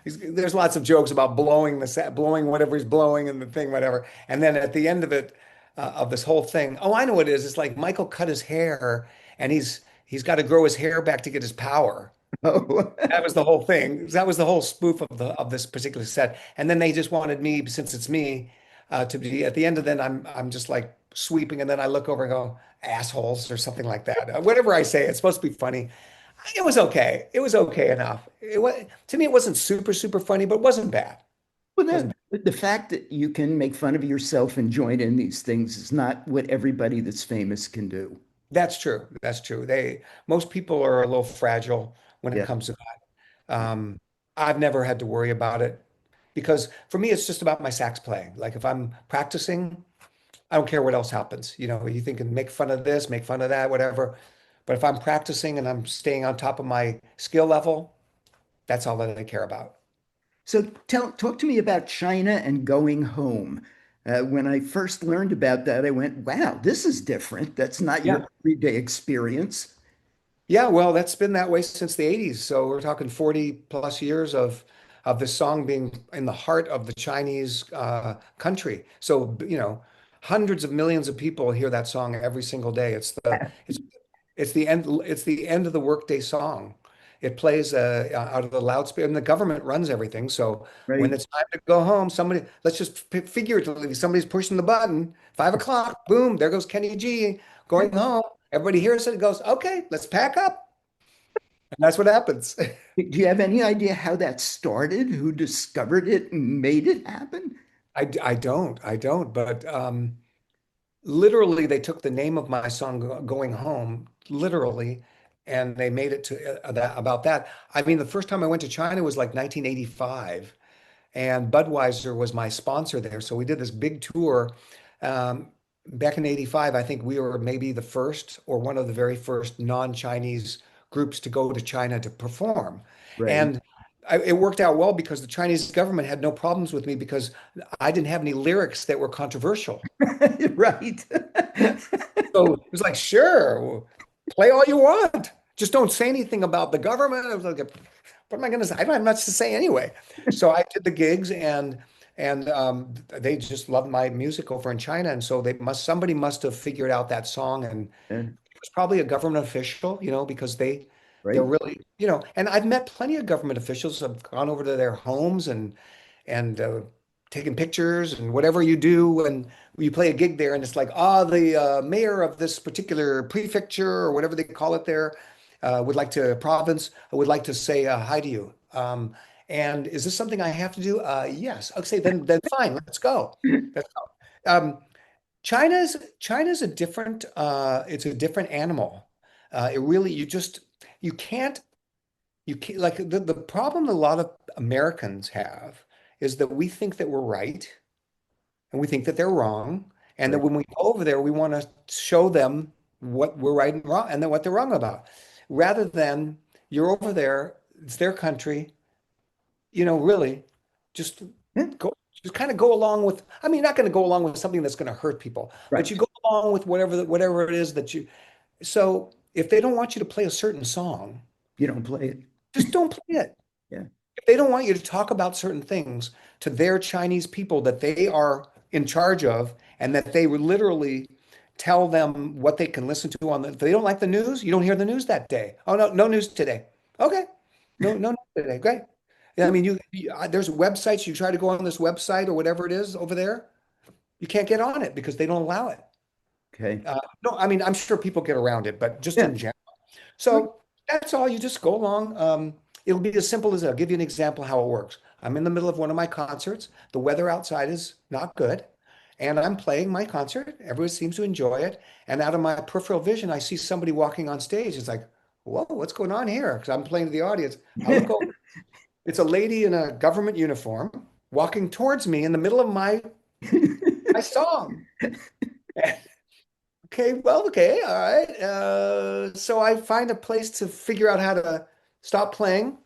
there's lots of jokes about blowing whatever he's blowing and the thing, whatever. And then at the end of it, of this whole thing, oh, I know what it is. It's like Michael cut his hair and he's got to grow his hair back to get his power. Oh, That was the whole thing. That was the whole spoof of this particular set. And then they just wanted me, since it's me, to be at the end of then I'm just like sweeping, and then I look over and go, assholes or something like that. Whatever I say, it's supposed to be funny. It was okay. It was okay enough. It was to me, it wasn't super, super funny, but it wasn't bad. well, It wasn't bad. the fact that you can make fun of yourself and join in these things is not what everybody that's famous can do. That's true. That's true. Most people are a little fragile when it Yeah. comes to that. I've never had to worry about it. because for me, it's just about my sax playing. Like if I'm practicing, I don't care what else happens. You think and make fun of this, make fun of that, whatever. But if I'm practicing and I'm staying on top of my skill level, that's all that I care about. So talk to me about China and going home. When I first learned about that, I went, wow, this is different. That's not your Yeah. everyday experience. Yeah, well, that's been that way since the 80s. So we're talking 40 plus years of this song being in the heart of the Chinese country. So, hundreds of millions of people hear that song every single day. It's it's the end of the workday song. It plays out of the loudspeaker, and the government runs everything. So when Right. it's time to go home, let's just figuratively, somebody's pushing the button, 5 o'clock, boom, there goes Kenny G going home. Everybody hears it and goes, okay, let's pack up. And that's what happens. Do you have any idea how that started? Who discovered it and made it happen? I don't, but literally they took the name of my song Going Home, literally, and they made it to about that. I mean, the first time I went to China was like 1985, and Budweiser was my sponsor there. So we did this big tour. Um, Back in 85, I think we were maybe the first or one of the very first non-Chinese groups to go to China to perform. Right. And it worked out well because the Chinese government had no problems with me because I didn't have any lyrics that were controversial. Right. So it was like, sure, play all you want. Just don't say anything about the government. I was like, what am I going to say? I don't have much to say anyway. So I did the gigs, and they just loved my music over in China, and so somebody must have figured out that song, and Yeah, it was probably a government official, because they're right. really, and I've met plenty of government officials. I've gone over to their homes and taken pictures and whatever you do when you play a gig there, and it's like, the mayor of this particular prefecture or whatever they call it there would like to province would like to say hi to you. And is this something I have to do? Yes. Okay, then fine, let's go. Let's go. China's a different it's a different animal. It really you can't you can't like the problem a lot of Americans have is that we think that we're right and we think that they're wrong, and that Right. when we go over there, we want to show them what we're right and wrong, and then what they're wrong about, rather than you're over there, it's their country, really, just Yeah, go, just kind of go along with. I mean, you're not going to go along with something that's going to hurt people, but you right. go along with whatever it is that you. So if they don't want you to play a certain song, You don't play it. just don't play it. Yeah. If they don't want you to talk about certain things to their Chinese people that they are in charge of, and that they would literally tell them what they can listen to if they don't like the news, you don't hear the news that day. Oh, no, no news today. Okay. No news today. Great. Yeah, I mean, there's websites, you try to go on this website or whatever it is over there, you can't get on it because they don't allow it. Okay. No, I mean, I'm sure people get around it, but just Yeah. in general. So that's all. You just go along. It'll be as simple as I'll give you an example how it works. I'm in the middle of one of my concerts. The weather outside is not good, and I'm playing my concert. Everyone seems to enjoy it. And out of my peripheral vision, I see somebody walking on stage. It's like, whoa, what's going on here? Because I'm playing to the audience. I look over. It's a lady in a government uniform walking towards me in the middle of my song. Okay, well, okay, all right. So I find a place to figure out how to stop playing.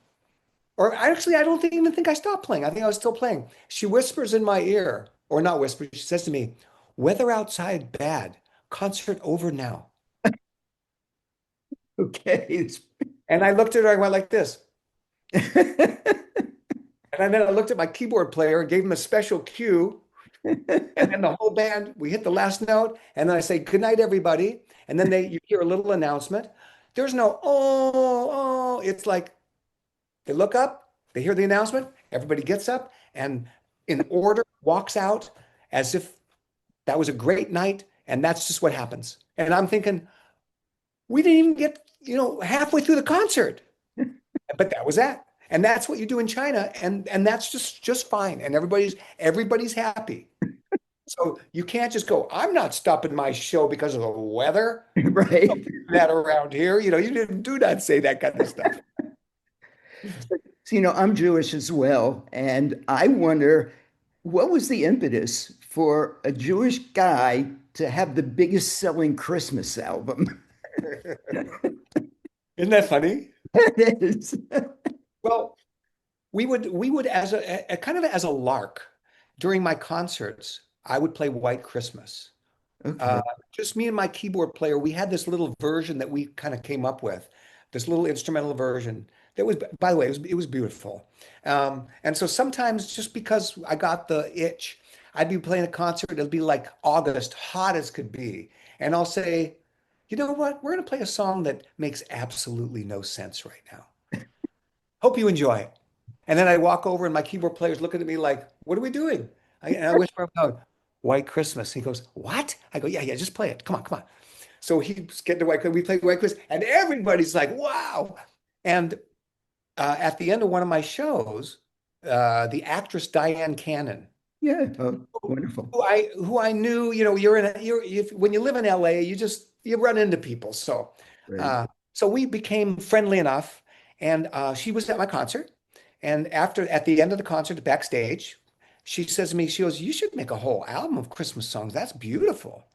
Or actually, I don't even think I stopped playing. I think I was still playing. She whispers in my ear, or not whispers, she says to me, weather outside bad. Concert over now. Okay. And I looked at her, I went like this. And then I looked at my keyboard player and gave him a special cue. And then the whole band, we hit the last note, and then I say, good night, everybody. And then you hear a little announcement. There's no, oh. It's like they look up, they hear the announcement, everybody gets up and in order walks out as if that was a great night. And that's just what happens. And I'm thinking, we didn't even get, halfway through the concert, but that was that. And that's what you do in China. And that's just fine. And everybody's happy. So you can't just go, I'm not stopping my show because of the weather. We don't Right. do that around here. You do not say that kind of stuff. So, I'm Jewish as well, and I wonder what was the impetus for a Jewish guy to have the biggest selling Christmas album? Isn't that funny? It is. Well, we would as a kind of as a lark during my concerts, I would play White Christmas. Uh, Okay. just me and my keyboard player, we had this little version that we kind of came up with, this little instrumental version that was, by the way, it was beautiful. And so sometimes just because I got the itch, I'd be playing a concert, it'll be like August, hot as could be. And I'll say, you know what? We're going to play a song that makes absolutely no sense right now. Hope you enjoy it. And then I walk over and my keyboard player's looking at me like, what are we doing? And I whisper out, White Christmas. He goes, what? I go, yeah, yeah, just play it. Come on, come on. So he's getting to White Christmas. We play White Christmas, and everybody's like, wow. And at the end of one of my shows, the actress Diane Cannon, Yeah. Oh, wonderful. who I knew, when you live in LA, you run into people. So Right. uh, so we became friendly enough, and she was at my concert. And at the end of the concert, backstage, she says to me, she goes, "You should make a whole album of Christmas songs. That's beautiful."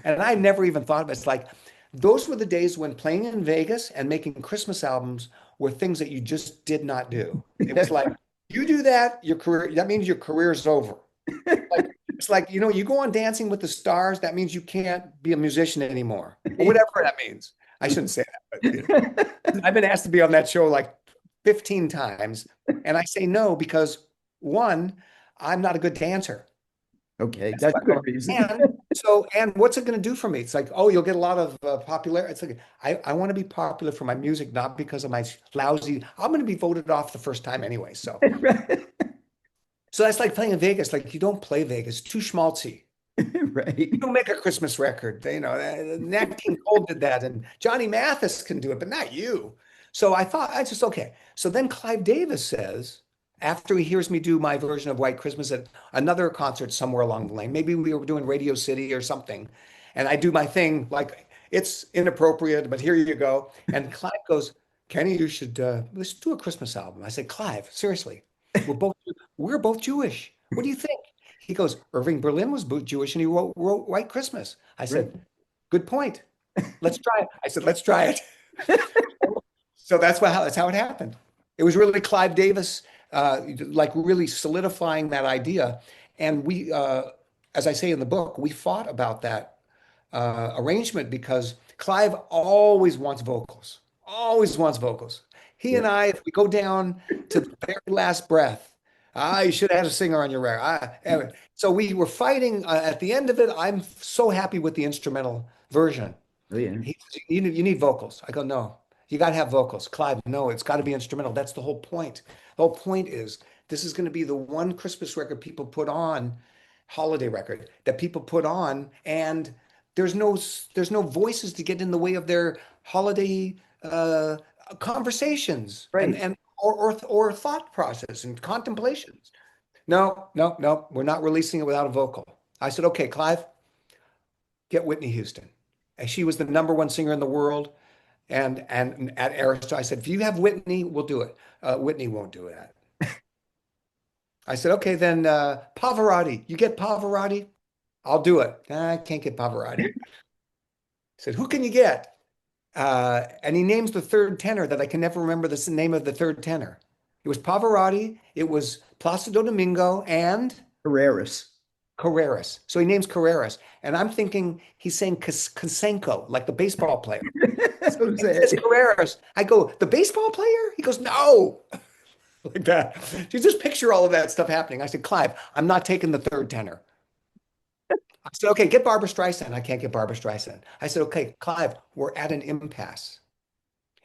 And I never even thought of it. It's like those were the days when playing in Vegas and making Christmas albums were things that you just did not do. It was like you do that, that means your career is over. Like it's like, you go on Dancing with the Stars, that means you can't be a musician anymore, or whatever that means. I shouldn't say that, but I've been asked to be on that show like 15 times, and I say no because one, I'm not a good dancer. Okay, That's that's what a good reason. and what's it going to do for me? It's like, oh, you'll get a lot of popularity. It's like I want to be popular for my music, not because of my lousy. I'm going to be voted off the first time anyway. So Right. so that's like playing in Vegas. Like you don't play Vegas, too schmaltzy. Right. You don't make a Christmas record. Nat King Cole did that, and Johnny Mathis can do it, but not you. So I thought, I just, okay. So then Clive Davis says, after he hears me do my version of White Christmas at another concert somewhere along the lane, maybe we were doing Radio City or something, and I do my thing like it's inappropriate, but here you go. And Clive goes, Kenny, you should let's do a Christmas album. I said, Clive, seriously, we're both we're both Jewish. What do you think? He goes, Irving Berlin was Jewish and he wrote White Christmas. I Right. said, good point. Let's try it. I said, let's try it. So that's how it happened. It was really Clive Davis, like really solidifying that idea. And as I say in the book, we fought about that arrangement because Clive always wants vocals, always wants vocals. He Yeah. and I, if we go down to the very last breath, you should have had a singer on your record. So we were fighting. At the end of it, I'm so happy with the instrumental version. Oh, yeah. He says, you need vocals. I go, no, you got to have vocals. Clive, no, it's got to be instrumental. That's the whole point. The whole point is this is going to be the one Christmas record people put on, holiday record that people put on, and there's no voices to get in the way of their holiday conversations and Right. and or thought process and contemplations. No, no, no, we're not releasing it without a vocal. I said, okay, Clive, get Whitney Houston. And she was the number one singer in the world. And at Aristotle, I said, if you have Whitney, we'll do it. Whitney won't do that. I said, okay, then Pavarotti. You get Pavarotti? I'll do it. "Nah, I can't get Pavarotti." I said, who can you get? And he names the third tenor that I can never remember the name of the third tenor. It was Pavarotti, it was Placido Domingo, and Herreras. Carreras. So he names Carreras. And I'm thinking he's saying 𝐾𝐨𝐧'𝐭, like the baseball player. He says Jose. Carreras. I go, the baseball player? He goes, no. Like that. You just picture all of that stuff happening. I said, Clive, I'm not taking the third tenor. I said, okay, get Barbara Streisand. I can't get Barbara Streisand. I said, okay, Clive, we're at an impasse.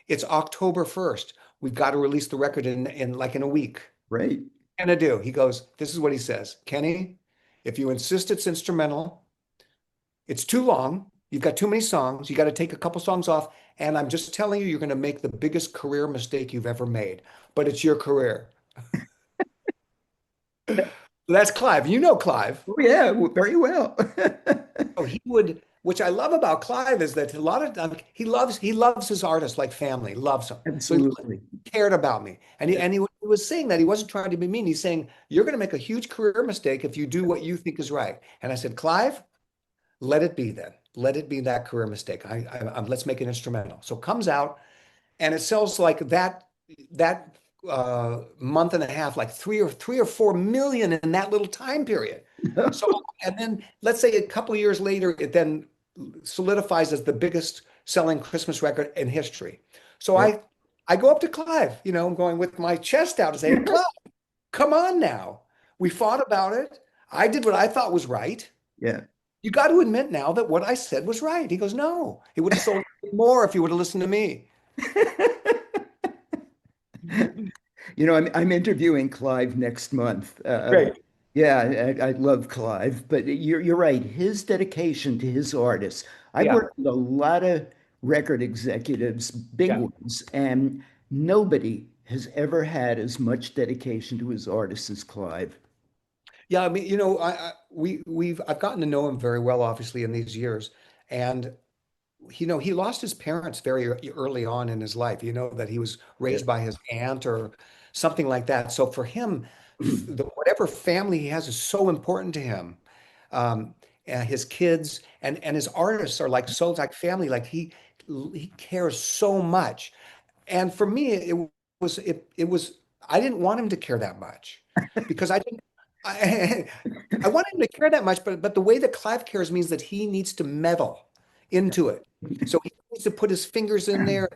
It's October 1st. We've got to release the record in a week. Right. What can I do? He goes, this is what he says. Kenny, if you insist it's instrumental, it's too long. You've got too many songs. You got to take a couple songs off. And I'm just telling you, you're going to make the biggest career mistake you've ever made. But it's your career. That's Clive. You know Clive. Oh, yeah, very well. Oh, he would which I love about Clive is that a lot of times he loves his artists like family, loves them. So he Absolutely. cared about me. And he Yeah. and he was saying that he wasn't trying to be mean. He's saying, you're going to make a huge career mistake if you do what you think is right. And I said, Clive, let it be then. Let it be that career mistake. Let's make it instrumental. So it comes out and it sells like that month and a half, like three or 4 million in that little time period. So, and then let's say a couple of years later, it then solidifies as the biggest selling Christmas record in history. So Yeah. I go up to Clive, I'm going with my chest out and say, Clive, come on now. We fought about it. I did what I thought was right. Yeah. You got to admit now that what I said was right. He goes, no, he would have sold more if he would have listened to me. I'm interviewing Clive next month. Great. Yeah, I love Clive, but you're right. His dedication to his artists. I've Yeah. worked with a lot of record executives, big Yeah. ones, and nobody has ever had as much dedication to his artists as Clive. Yeah, I mean, I've gotten to know him very well, obviously, in these years. And he lost his parents very early on in his life. You know that he was Yeah. raised by his aunt or something like that. So for him, whatever family he has is so important to him. And his kids and his artists are like so like family. Like he cares so much. And for me, it was I didn't want him to care that much because I didn't. I, I want him to care that much, but the way that Clive cares means that he needs to meddle into it. So he needs to put his fingers in there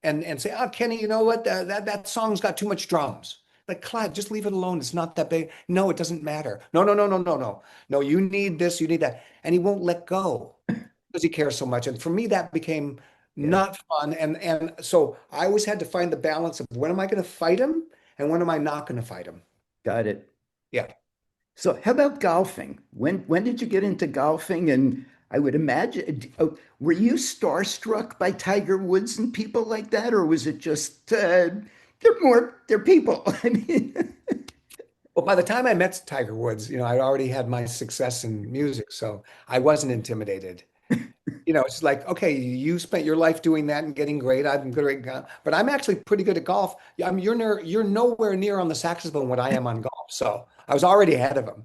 and say, "Oh, Kenny, you know what? That song's got too much drums." Like, Clive, just leave it alone. It's not that big. No, it doesn't matter. No, no, no, no, no, no. No, you need this, you need that. And he won't let go because he cares so much. And for me, that became Yeah, not fun. And so I always had to find the balance of when am I going to fight him and when am I not going to fight him? got it. Yeah. So, how about golfing? When did you get into golfing? And I would imagine, were you starstruck by Tiger Woods and people like that, or was it just they're people? I mean, Well, by the time I met Tiger Woods, I already had my success in music, so I wasn't intimidated. It's like, okay, you spent your life doing that and getting great. I'm good at golf, but I'm actually pretty good at golf. You're nowhere near on the saxophone what I am on golf. So I was already ahead of him.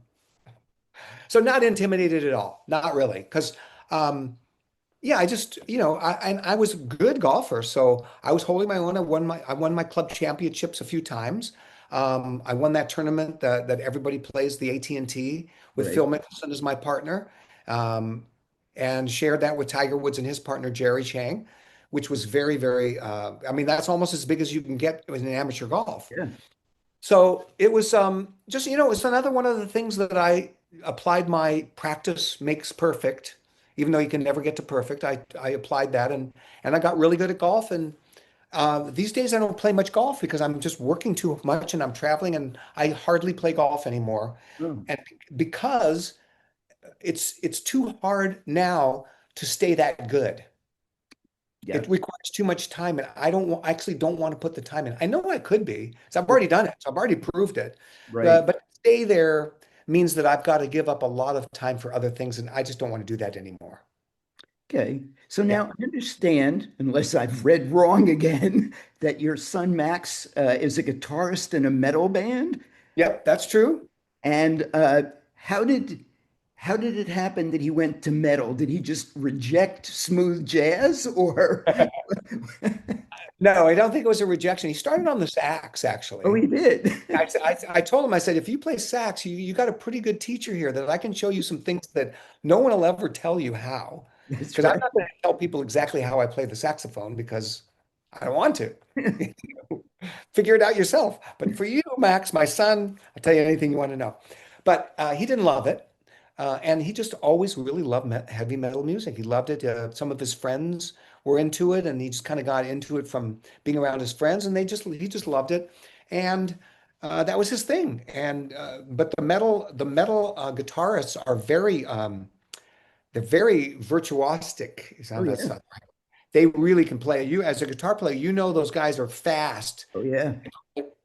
So not intimidated at all. Not really. Because yeah, I just, and I was a good golfer. So I was holding my own. I won my club championships a few times. I won that tournament that everybody plays, the AT&T, with right. Phil Mickelson as my partner. Um, and shared that with Tiger Woods and his partner, 𝐤𝐿, which was very, very, I mean, that's almost as big as you can get in amateur golf. Yeah, So it was just, it's another one of the things that I applied my practice makes perfect, even though you can never get to perfect. I applied that and I got really good at golf. And these days I don't play much golf because I'm just working too much and I'm traveling and I hardly play golf anymore. oh, And because it's too hard now to stay that good. yeah, It requires too much time, and I actually don't want to put the time in. I know I could be, so I've already done it. So I've already proved it. right. But to stay there means that I've got to give up a lot of time for other things, and I just don't want to do that anymore. Okay. So Yeah. now I understand, unless I've read wrong again, that your son Max is a guitarist in a metal band. Yep, that's true. And how did it happen that he went to metal? Did he just reject smooth jazz, or No, I don't think it was a rejection. He started on the sax, oh, actually. he did? I told him, I said, if you play sax, you got a pretty good teacher here that I can show you some things that no one will ever tell you how. That's Because I'm right. not going to tell people exactly how I play the saxophone because I don't want to. Figure it out yourself. But for you, Max, my son, I'll tell you anything you want to know. But he didn't love it. And he just always really loved heavy metal music. He loved it. Some of his friends were into it, and he just kind of got into it from being around his friends, and he just loved it. And that was his thing. And but the metal guitarists are they're very virtuosic. Oh That's yeah. not right. They really can play. You as a guitar player, those guys are fast. Oh yeah.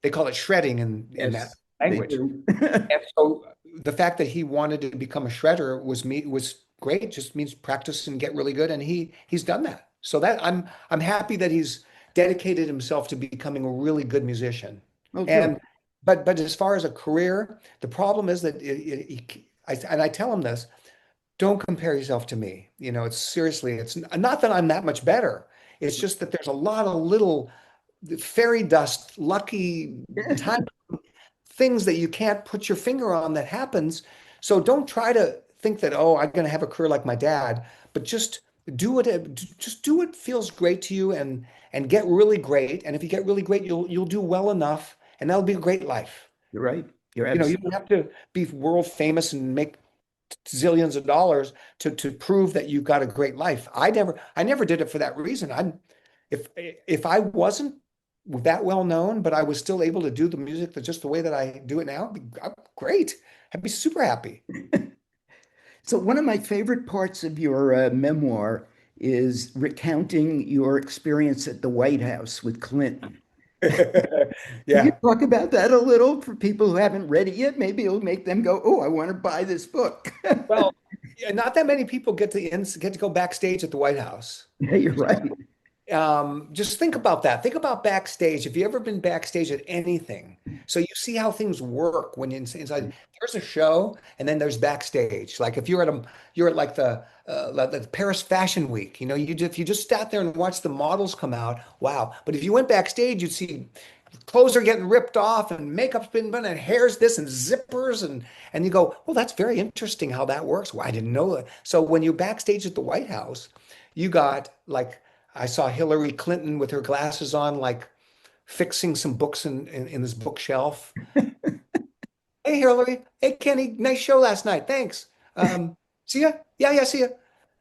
They call it shredding in that Yes, they language. do. And so the fact that he wanted to become a shredder was great. It just means practice and get really good. And he's done that. So that I'm happy that he's dedicated himself to becoming a really good musician. Oh, good. And but as far as a career, the problem is that and I tell him this, don't compare yourself to me. It's seriously, it's not that I'm that much better. It's just that there's a lot of little fairy dust, lucky time things that you can't put your finger on that happens. So don't try to think that, oh, I'm going to have a career like my dad, but just do what feels great to you and get really great. And if you get really great, you'll do well enough and that'll be a great life. You're right. You're You absolutely don't have to be world famous and make zillions of dollars to prove that you've got a great life. I never did it for that reason. If I wasn't that well known, but I was still able to do the music just the way that I do it now, I'm great. I'd be super happy. So one of my favorite parts of your memoir is recounting your experience at the White House with Clinton. Can you Yeah. talk about that a little for people who haven't read it yet? Maybe it'll make them go, "Oh, I want to buy this book." Well, yeah, not that many people get to go backstage at the White House. Yeah, you're right. Just think about that. Think about backstage. If you ever been backstage at anything, so you see how things work when you're inside. There's a show, and then there's backstage. Like if you're at like the Paris Fashion Week. If you just sat there and watched the models come out, wow. But if you went backstage, you'd see clothes are getting ripped off and makeup's been done and hair's this and zippers and you go, well, that's very interesting how that works. Well, I didn't know that. So when you're backstage at the White House, you got like I saw Hillary Clinton with her glasses on, like fixing some books in this bookshelf. Hey, Hillary. Hey, Kenny. Nice show last night. Thanks. See ya. Yeah, yeah, see ya.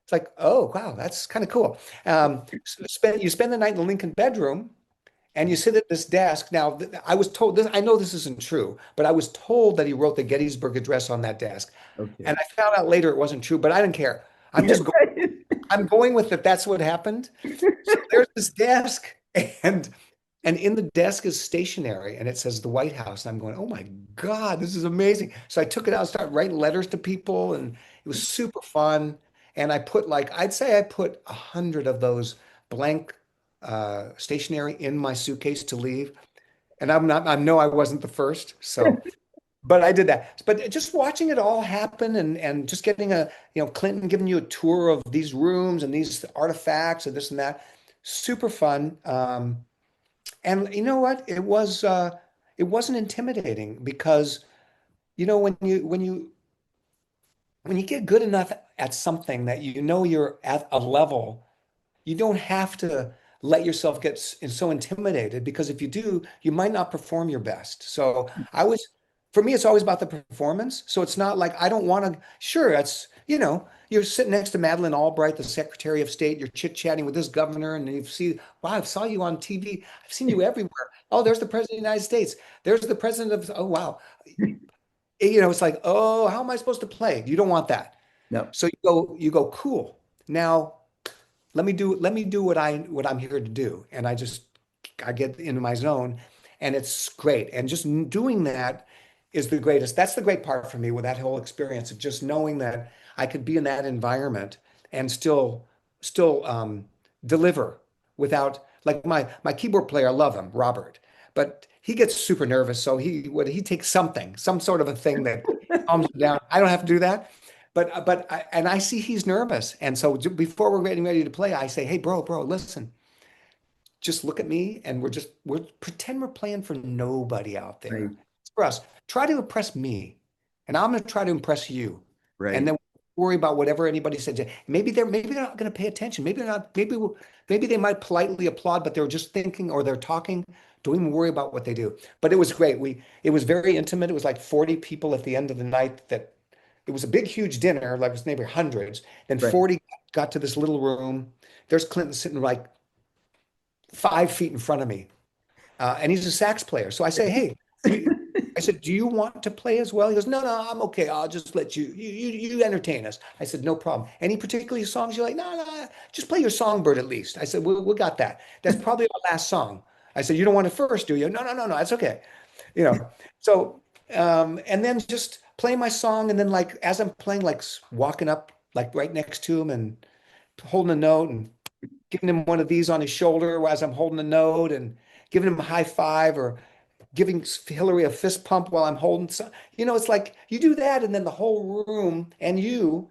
It's like, oh, wow, that's kind of cool. You spend the night in the Lincoln bedroom and you sit at this desk. Now, I was told this, I know this isn't true, but I was told that he wrote the Gettysburg Address on that desk. Okay. And I found out later it wasn't true, but I didn't care. I'm going with it. That's what happened. So there's this desk, and in the desk is stationery, and it says the White House. And I'm going, oh my God, this is amazing. So I took it out and started writing letters to people, and it was super fun. And I'd say I put 100 of those blank stationery in my suitcase to leave. And I know I wasn't the first. So but I did that. But just watching it all happen and just getting Clinton giving you a tour of these rooms and these artifacts and this and that, super fun. And you know what? It wasn't intimidating because when you get good enough at something that you're at a level, you don't have to let yourself get so intimidated because if you do, you might not perform your best. So for me, it's always about the performance. So it's not like I don't want to, sure, you're sitting next to Madeleine Albright, the Secretary of State, you're chit-chatting with this governor, and you see, wow, I saw you on TV. I've seen you everywhere. Oh, there's the President of the United States. There's the president oh, wow. It's like, oh, how am I supposed to play? You don't want that. No. So you go, cool. Now let me do what I'm here to do. And I get into my zone and it's great. And just doing that is the greatest. That's the great part for me with that whole experience of just knowing that I could be in that environment and still deliver without like my keyboard player, I love him, Robert, but he gets super nervous. So he takes some sort of a thing that calms him down. I don't have to do that. And I see he's nervous. And so before we're getting ready to play, I say, hey, bro, listen, just look at me and we're pretend we're playing for nobody out there. Right. It's for us. Try to impress me. And I'm going to try to impress you. Right. And then worry about whatever anybody said. Maybe they're not going to pay attention. Maybe they're not, maybe they might politely applaud, but they're just thinking or they're talking. Don't even worry about what they do. But it was great. It was very intimate. It was like 40 people at the end of the night it was a big, huge dinner, like it was maybe hundreds. Then Right. 40 got to this little room. There's Clinton sitting like 5 feet in front of me. And he's a sax player. So I say, hey, I said, do you want to play as well? He goes, no, I'm okay. I'll just let you entertain us. I said, no problem. Any particular songs you're like, no, just play your Songbird at least. I said, we got that. That's probably our last song. I said, you don't want it first, do you? No, that's okay. So, and then just play my song. And then like, as I'm playing, like walking up like right next to him and holding a note and giving him one of these on his shoulder as I'm holding the note and giving him a high five or giving Hillary a fist pump while I'm holding some, it's like you do that and then the whole room and you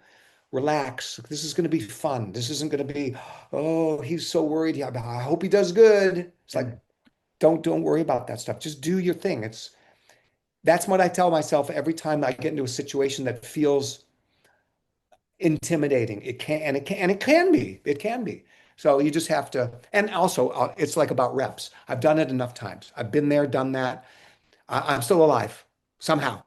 relax. This is going to be fun. This isn't going to be, oh, he's so worried. Yeah, I hope he does good. It's like, don't worry about that stuff. Just do your thing. That's what I tell myself every time I get into a situation that feels intimidating. It can be. So you just have to, and also it's like about reps. I've done it enough times. I've been there, done that. I'm still alive somehow,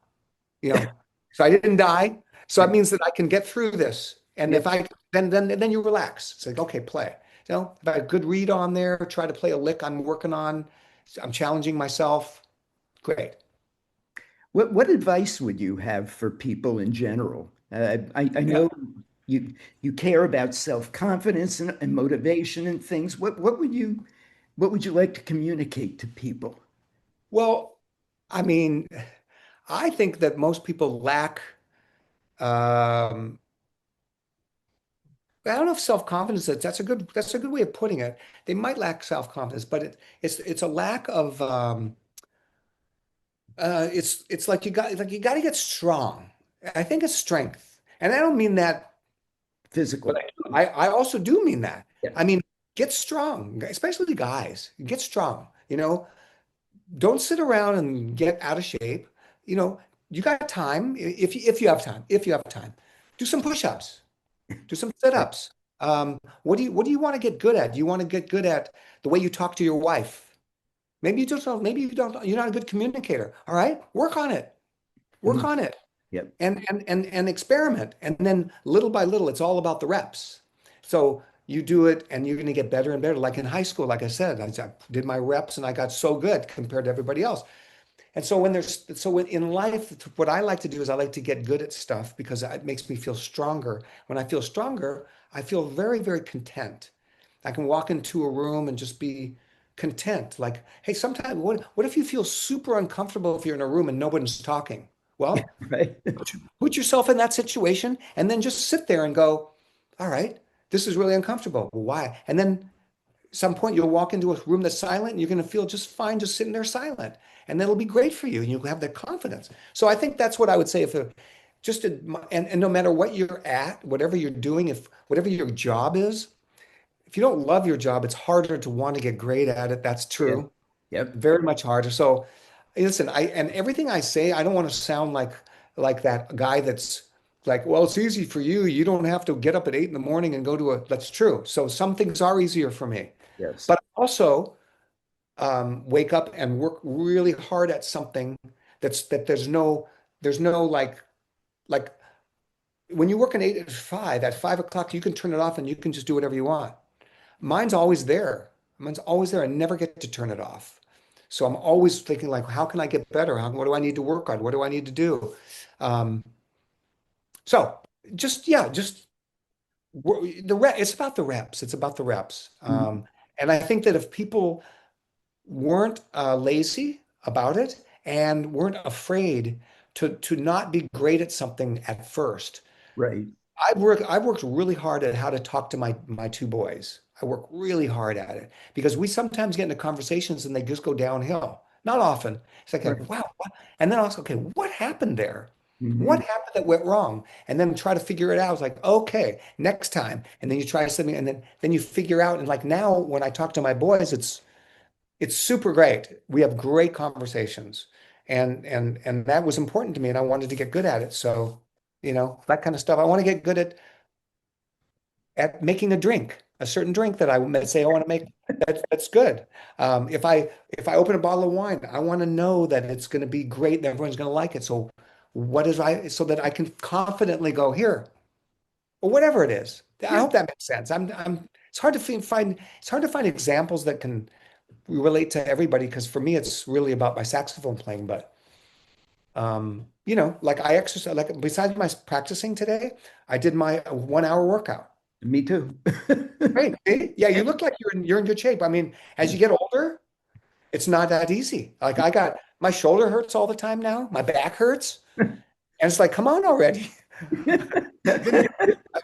you know. So I didn't die. So that means that I can get through this. And if Yep. I then you relax. It's like, okay, play. If I have a good read on there, try to play a lick I'm working on, I'm challenging myself. Great. What advice would you have for people in general? I Yeah. know you care about self-confidence and motivation and things. What would you like to communicate to people? Well, I mean, I think that most people lack um I don't know if self-confidence that's a good way of putting it. They might lack self-confidence, but it's a lack of it's like you got to get strong. I think it's strength. And I don't mean that, but Physical. I also do mean that. Yeah. I mean, get strong, especially guys. Get strong, don't sit around and get out of shape. You know, you got time if you have time. If you have time, do some push-ups, do some Right. sit-ups. What do you want to get good at? Do you want to get good at the way you talk to your wife? Maybe you just don't, maybe you don't, you're not a good communicator. All right, work on it. Work Mhm. on it Yep. and experiment. And then little by little, it's all about the reps. So you do it and you're going to get better and better. Like in high school, like I said, I did my reps and I got so good compared to everybody else. And so in life, what I like to do is I like to get good at stuff because it makes me feel stronger. When I feel stronger, I feel very, very content. I can walk into a room and just be content. Like, hey, sometimes what if you feel super uncomfortable if you're in a room and nobody's talking? Well, Right. put yourself in that situation and then just sit there and go, all right, this is really uncomfortable. Well, why? And then some point you'll walk into a room that's silent and you're going to feel just fine just sitting there silent. And that'll be great for you and you'll have that confidence. So I think that's what I would say if just and no matter what you're at, whatever you're doing, if whatever your job is, if you don't love your job, it's harder to want to get great at it. That's Yeah. true. Yep. Very much harder. So listen, and everything I say, I don't want to sound like that guy that's like, well, it's easy for you. You don't have to get up at 8 in the morning and go to a, that's true. So some things are easier for me. Yes. But also wake up and work really hard at something that there's no like when you work an 8 to 5, at 5 o'clock, you can turn it off and you can just do whatever you want. Mine's always there. Mine's always there. I never get to turn it off. So I'm always thinking like, how can I get better? What do I need to work on? What do I need to do? Um, so just it's about the reps. It's about the reps. Mhm. And I think that if people weren't lazy about it and weren't afraid to not be great at something at first, Right. I've worked really hard at how to talk to my two boys. I work really hard at it because we sometimes get into conversations and they just go downhill. Not often. It's like, Right. wow, what? And then I was okay, what happened there? What Hmm. happened that went wrong? And then try to figure it out. It's like, okay, next time. And then you try something and then you figure out. And like now when I talk to my boys, it's super great. We have great conversations. And that was important to me and I wanted to get good at it. So, that kind of stuff. I want to get good at making a drink, a certain drink that I might say I want to make that's good. If I open a bottle of wine, I want to know that it's going to be great and everyone's going to like it. So so that I can confidently go here or whatever it is. I Yeah. hope that makes sense. It's hard to find examples that can relate to everybody because for me it's really about my saxophone playing. But like I exercise, like besides my practicing today, I did my 1 hour workout. Me too. Great. See? Yeah, you Yeah. look like you're in good shape. I mean, as you get older, it's not that easy. Like I got my shoulder hurts all the time now. My back hurts. And it's like, come on already. I didn't,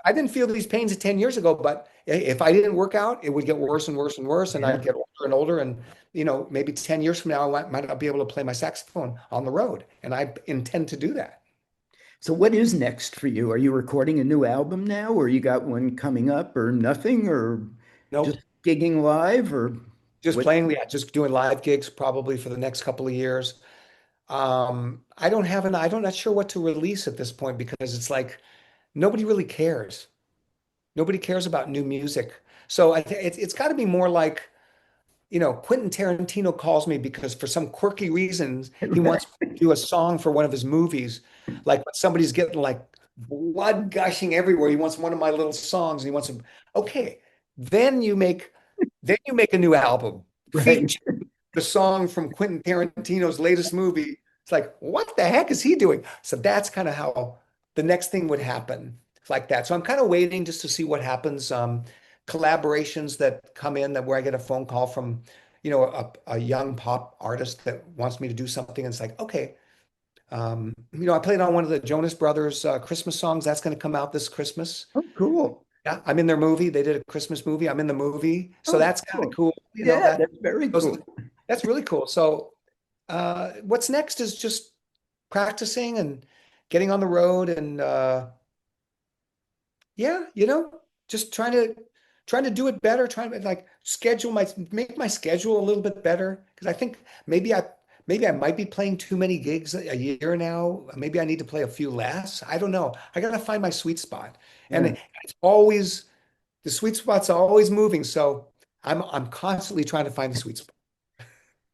I didn't feel these pains 10 years ago, but if I didn't work out, it would get worse and worse and worse, and Yeah. I'd get older and older. And maybe 10 years from now, might not be able to play my saxophone on the road, and I intend to do that. So what is next for you? Are you recording a new album now, or you got one coming up, or nothing, or just Nope, gigging live, or just what? playing, yeah, just doing live gigs probably for the next couple of years. I'm not sure what to release at this point because it's like nobody really cares. Nobody cares about new music. So it's got to be more like, Quentin Tarantino calls me because for some quirky reasons, he wants me to do a song for one of his movies. Like when somebody's getting like blood gushing everywhere, he wants one of my little songs and he wants to, okay, then you make a new album Right. featuring the song from Quentin Tarantino's latest movie. It's like, what the heck is he doing? So that's kind of how the next thing would happen. It's like that. So I'm kind of waiting just to see what happens. Collaborations that come in that where I get a phone call from, a young pop artist that wants me to do something. And it's like, okay, I played on one of the Jonas Brothers Christmas songs. That's going to come out this Christmas. Oh, cool. Yeah, I'm in their movie. They did a Christmas movie. I'm in the movie. So Oh, that's kind of cool. cool. Yeah, that's very Those, cool. that's really cool. So what's next is just practicing and getting on the road and yeah, just trying to do it better, trying to like make my schedule a little bit better because I think maybe I might be playing too many gigs a year now. Maybe I need to play a few less. I don't know. I gotta find my sweet spot. And Yeah. it's always the sweet spot's always moving. So I'm constantly trying to find the sweet spot.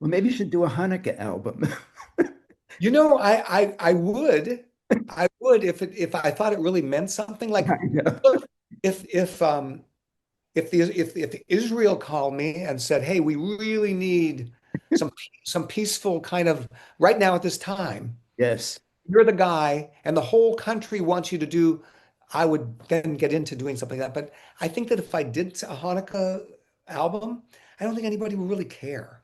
Well, maybe you should do a Hanukkah album. I would if I thought it really meant something. I Like, know. look, if Israel called me and said, "Hey, we really need some peaceful kind of right now at this time. Yes. You're the guy, and the whole country wants you to do." I would then get into doing something like that. But I think that if I did a Hanukkah album, I don't think anybody would really care.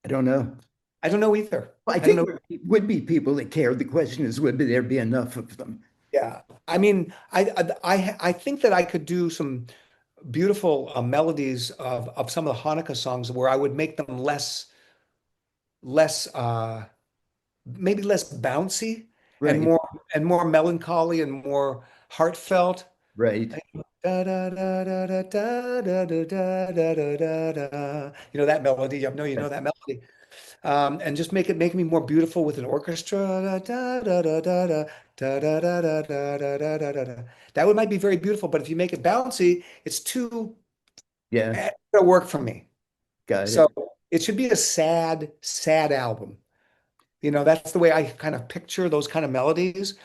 I don't know. I don't know either. Well, I I don't think know. there would be people that care. The question is, would there be enough of them? Yeah. I mean, I think that I could do some beautiful melodies of some of the Hanukkah songs where I would make them less maybe less bouncy and Right. more melancholy and more heartfelt. Right. Da, da, da, da, da, da, da, da, da, da, da, da, da. You know that melody. I know you Yeah. know that melody. And just make me more beautiful with an orchestra. Da, da, da, da, da, da, da, da, da, da, da, da, da, da, da. That would might be very beautiful, but if you make it bouncy, it's too Yeah. it'll work for me. Got So it. it should be a sad, sad album. That's the way I kind of picture those kind of melodies.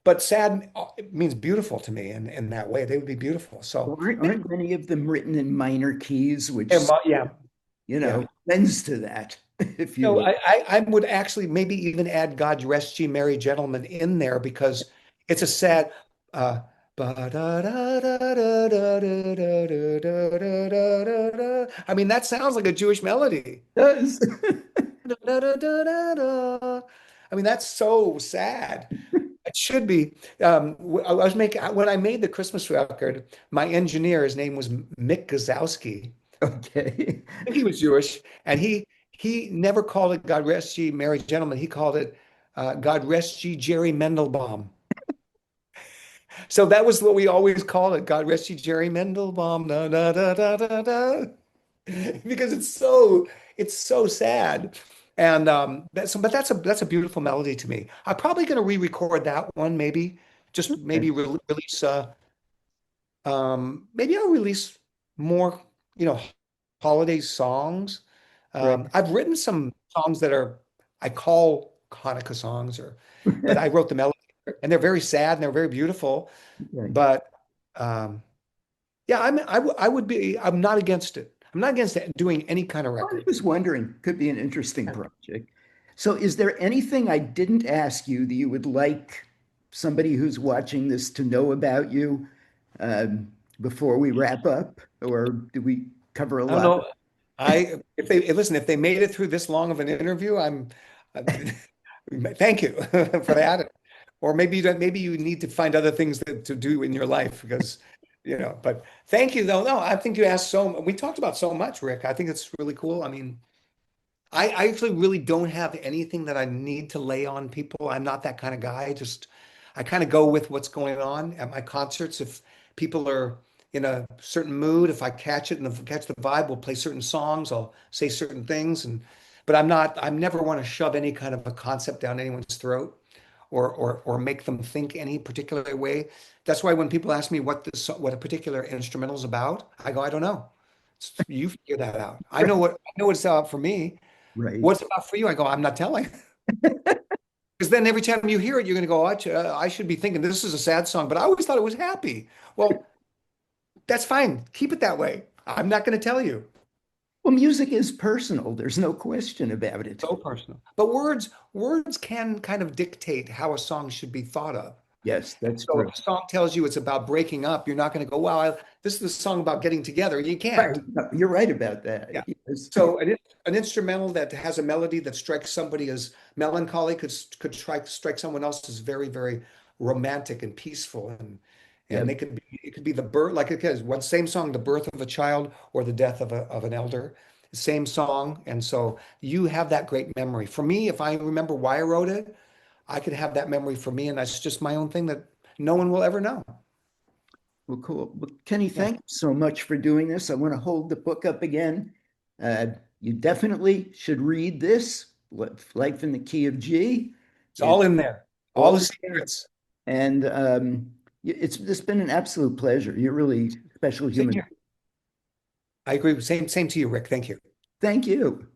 But sad it means beautiful to me in that way. They would be beautiful. So Well, aren't many of them written in minor keys, yeah, which, yeah, yeah. lends to that, if you No, will. I would actually maybe even add God Rest Ye Merry Gentlemen in there because it's a sad I mean that sounds like a Jewish melody. Does. I mean that's so sad. It should be. I was making when I made the Christmas record, my engineer, his name was Mick Gazowski. Okay. I think he was Jewish, and he never called it "God Rest Ye Merry Gentlemen." He called it "God Rest Ye Jerry Mendelbaum." So that was what we always called it: "God Rest Ye Jerry Mendelbaum." Da, da, da, da, da, da. Because it's so sad, and but that's a beautiful melody to me. I'm probably going to re-record that one, maybe just maybe release. Maybe I'll release more, you know, holiday songs. Right. I've written some songs that I call Hanukkah songs, but I wrote the melody, and they're very sad and they're very beautiful. Right. But um, yeah, I would be. I'm not against it. I'm not against doing any kind of I was record. just wondering, could be an interesting project. So, is there anything I didn't ask you that you would like somebody who's watching this to know about you before we wrap up? Or do we cover a I don't lot? know. If they made it through this long of an interview, thank you for that. or maybe you need to find other things to do in your life because, but thank you though. No, I think you asked we talked about so much, Rick. I think it's really cool. I mean, I actually really don't have anything that I need to lay on people. I'm not that kind of guy. I kind of go with what's going on at my concerts. If people are in a certain mood, if I catch it and if I catch the vibe, we'll play certain songs. I'll say certain things, but I never want to shove any kind of a concept down anyone's throat or make them think any particular way. That's why when people ask me what a particular instrumental is about, I go, I don't know. You figure that out. I know what it's about for me. Right. What's it about for you? I go, I'm not telling. Because then every time you hear it, you're going to go, I should be thinking this is a sad song, but I always thought it was happy. Well, that's fine. Keep it that way. I'm not going to tell you. Well, music is personal. There's no question about it. So personal. But words can kind of dictate how a song should be thought of. Yes, that's So true. if a song tells you it's about breaking up, you're not going to go, well, this is a song about getting together. You Right. can't. No, you're right about that. Yeah. Yes. So an instrumental that has a melody that strikes somebody as melancholy could strike someone else as very, very romantic and peaceful, Yeah. and it could be the birth, like it is one same song, the birth of a child or the death of an elder, same song. And so you have that great memory. For me, if I remember why I wrote it, I could have that memory for me, and that's just my own thing that no one will ever know. Well, cool. Well, Kenny, Yeah. thank you so much for doing this. I want to hold the book up again. Uh, you definitely should read this, Life in the Key of G. It's all It's in there, all all the there. secrets. And it's been an absolute pleasure. You're really a special Same human. here. I agree. Same to you, Rick. Thank you. Thank you.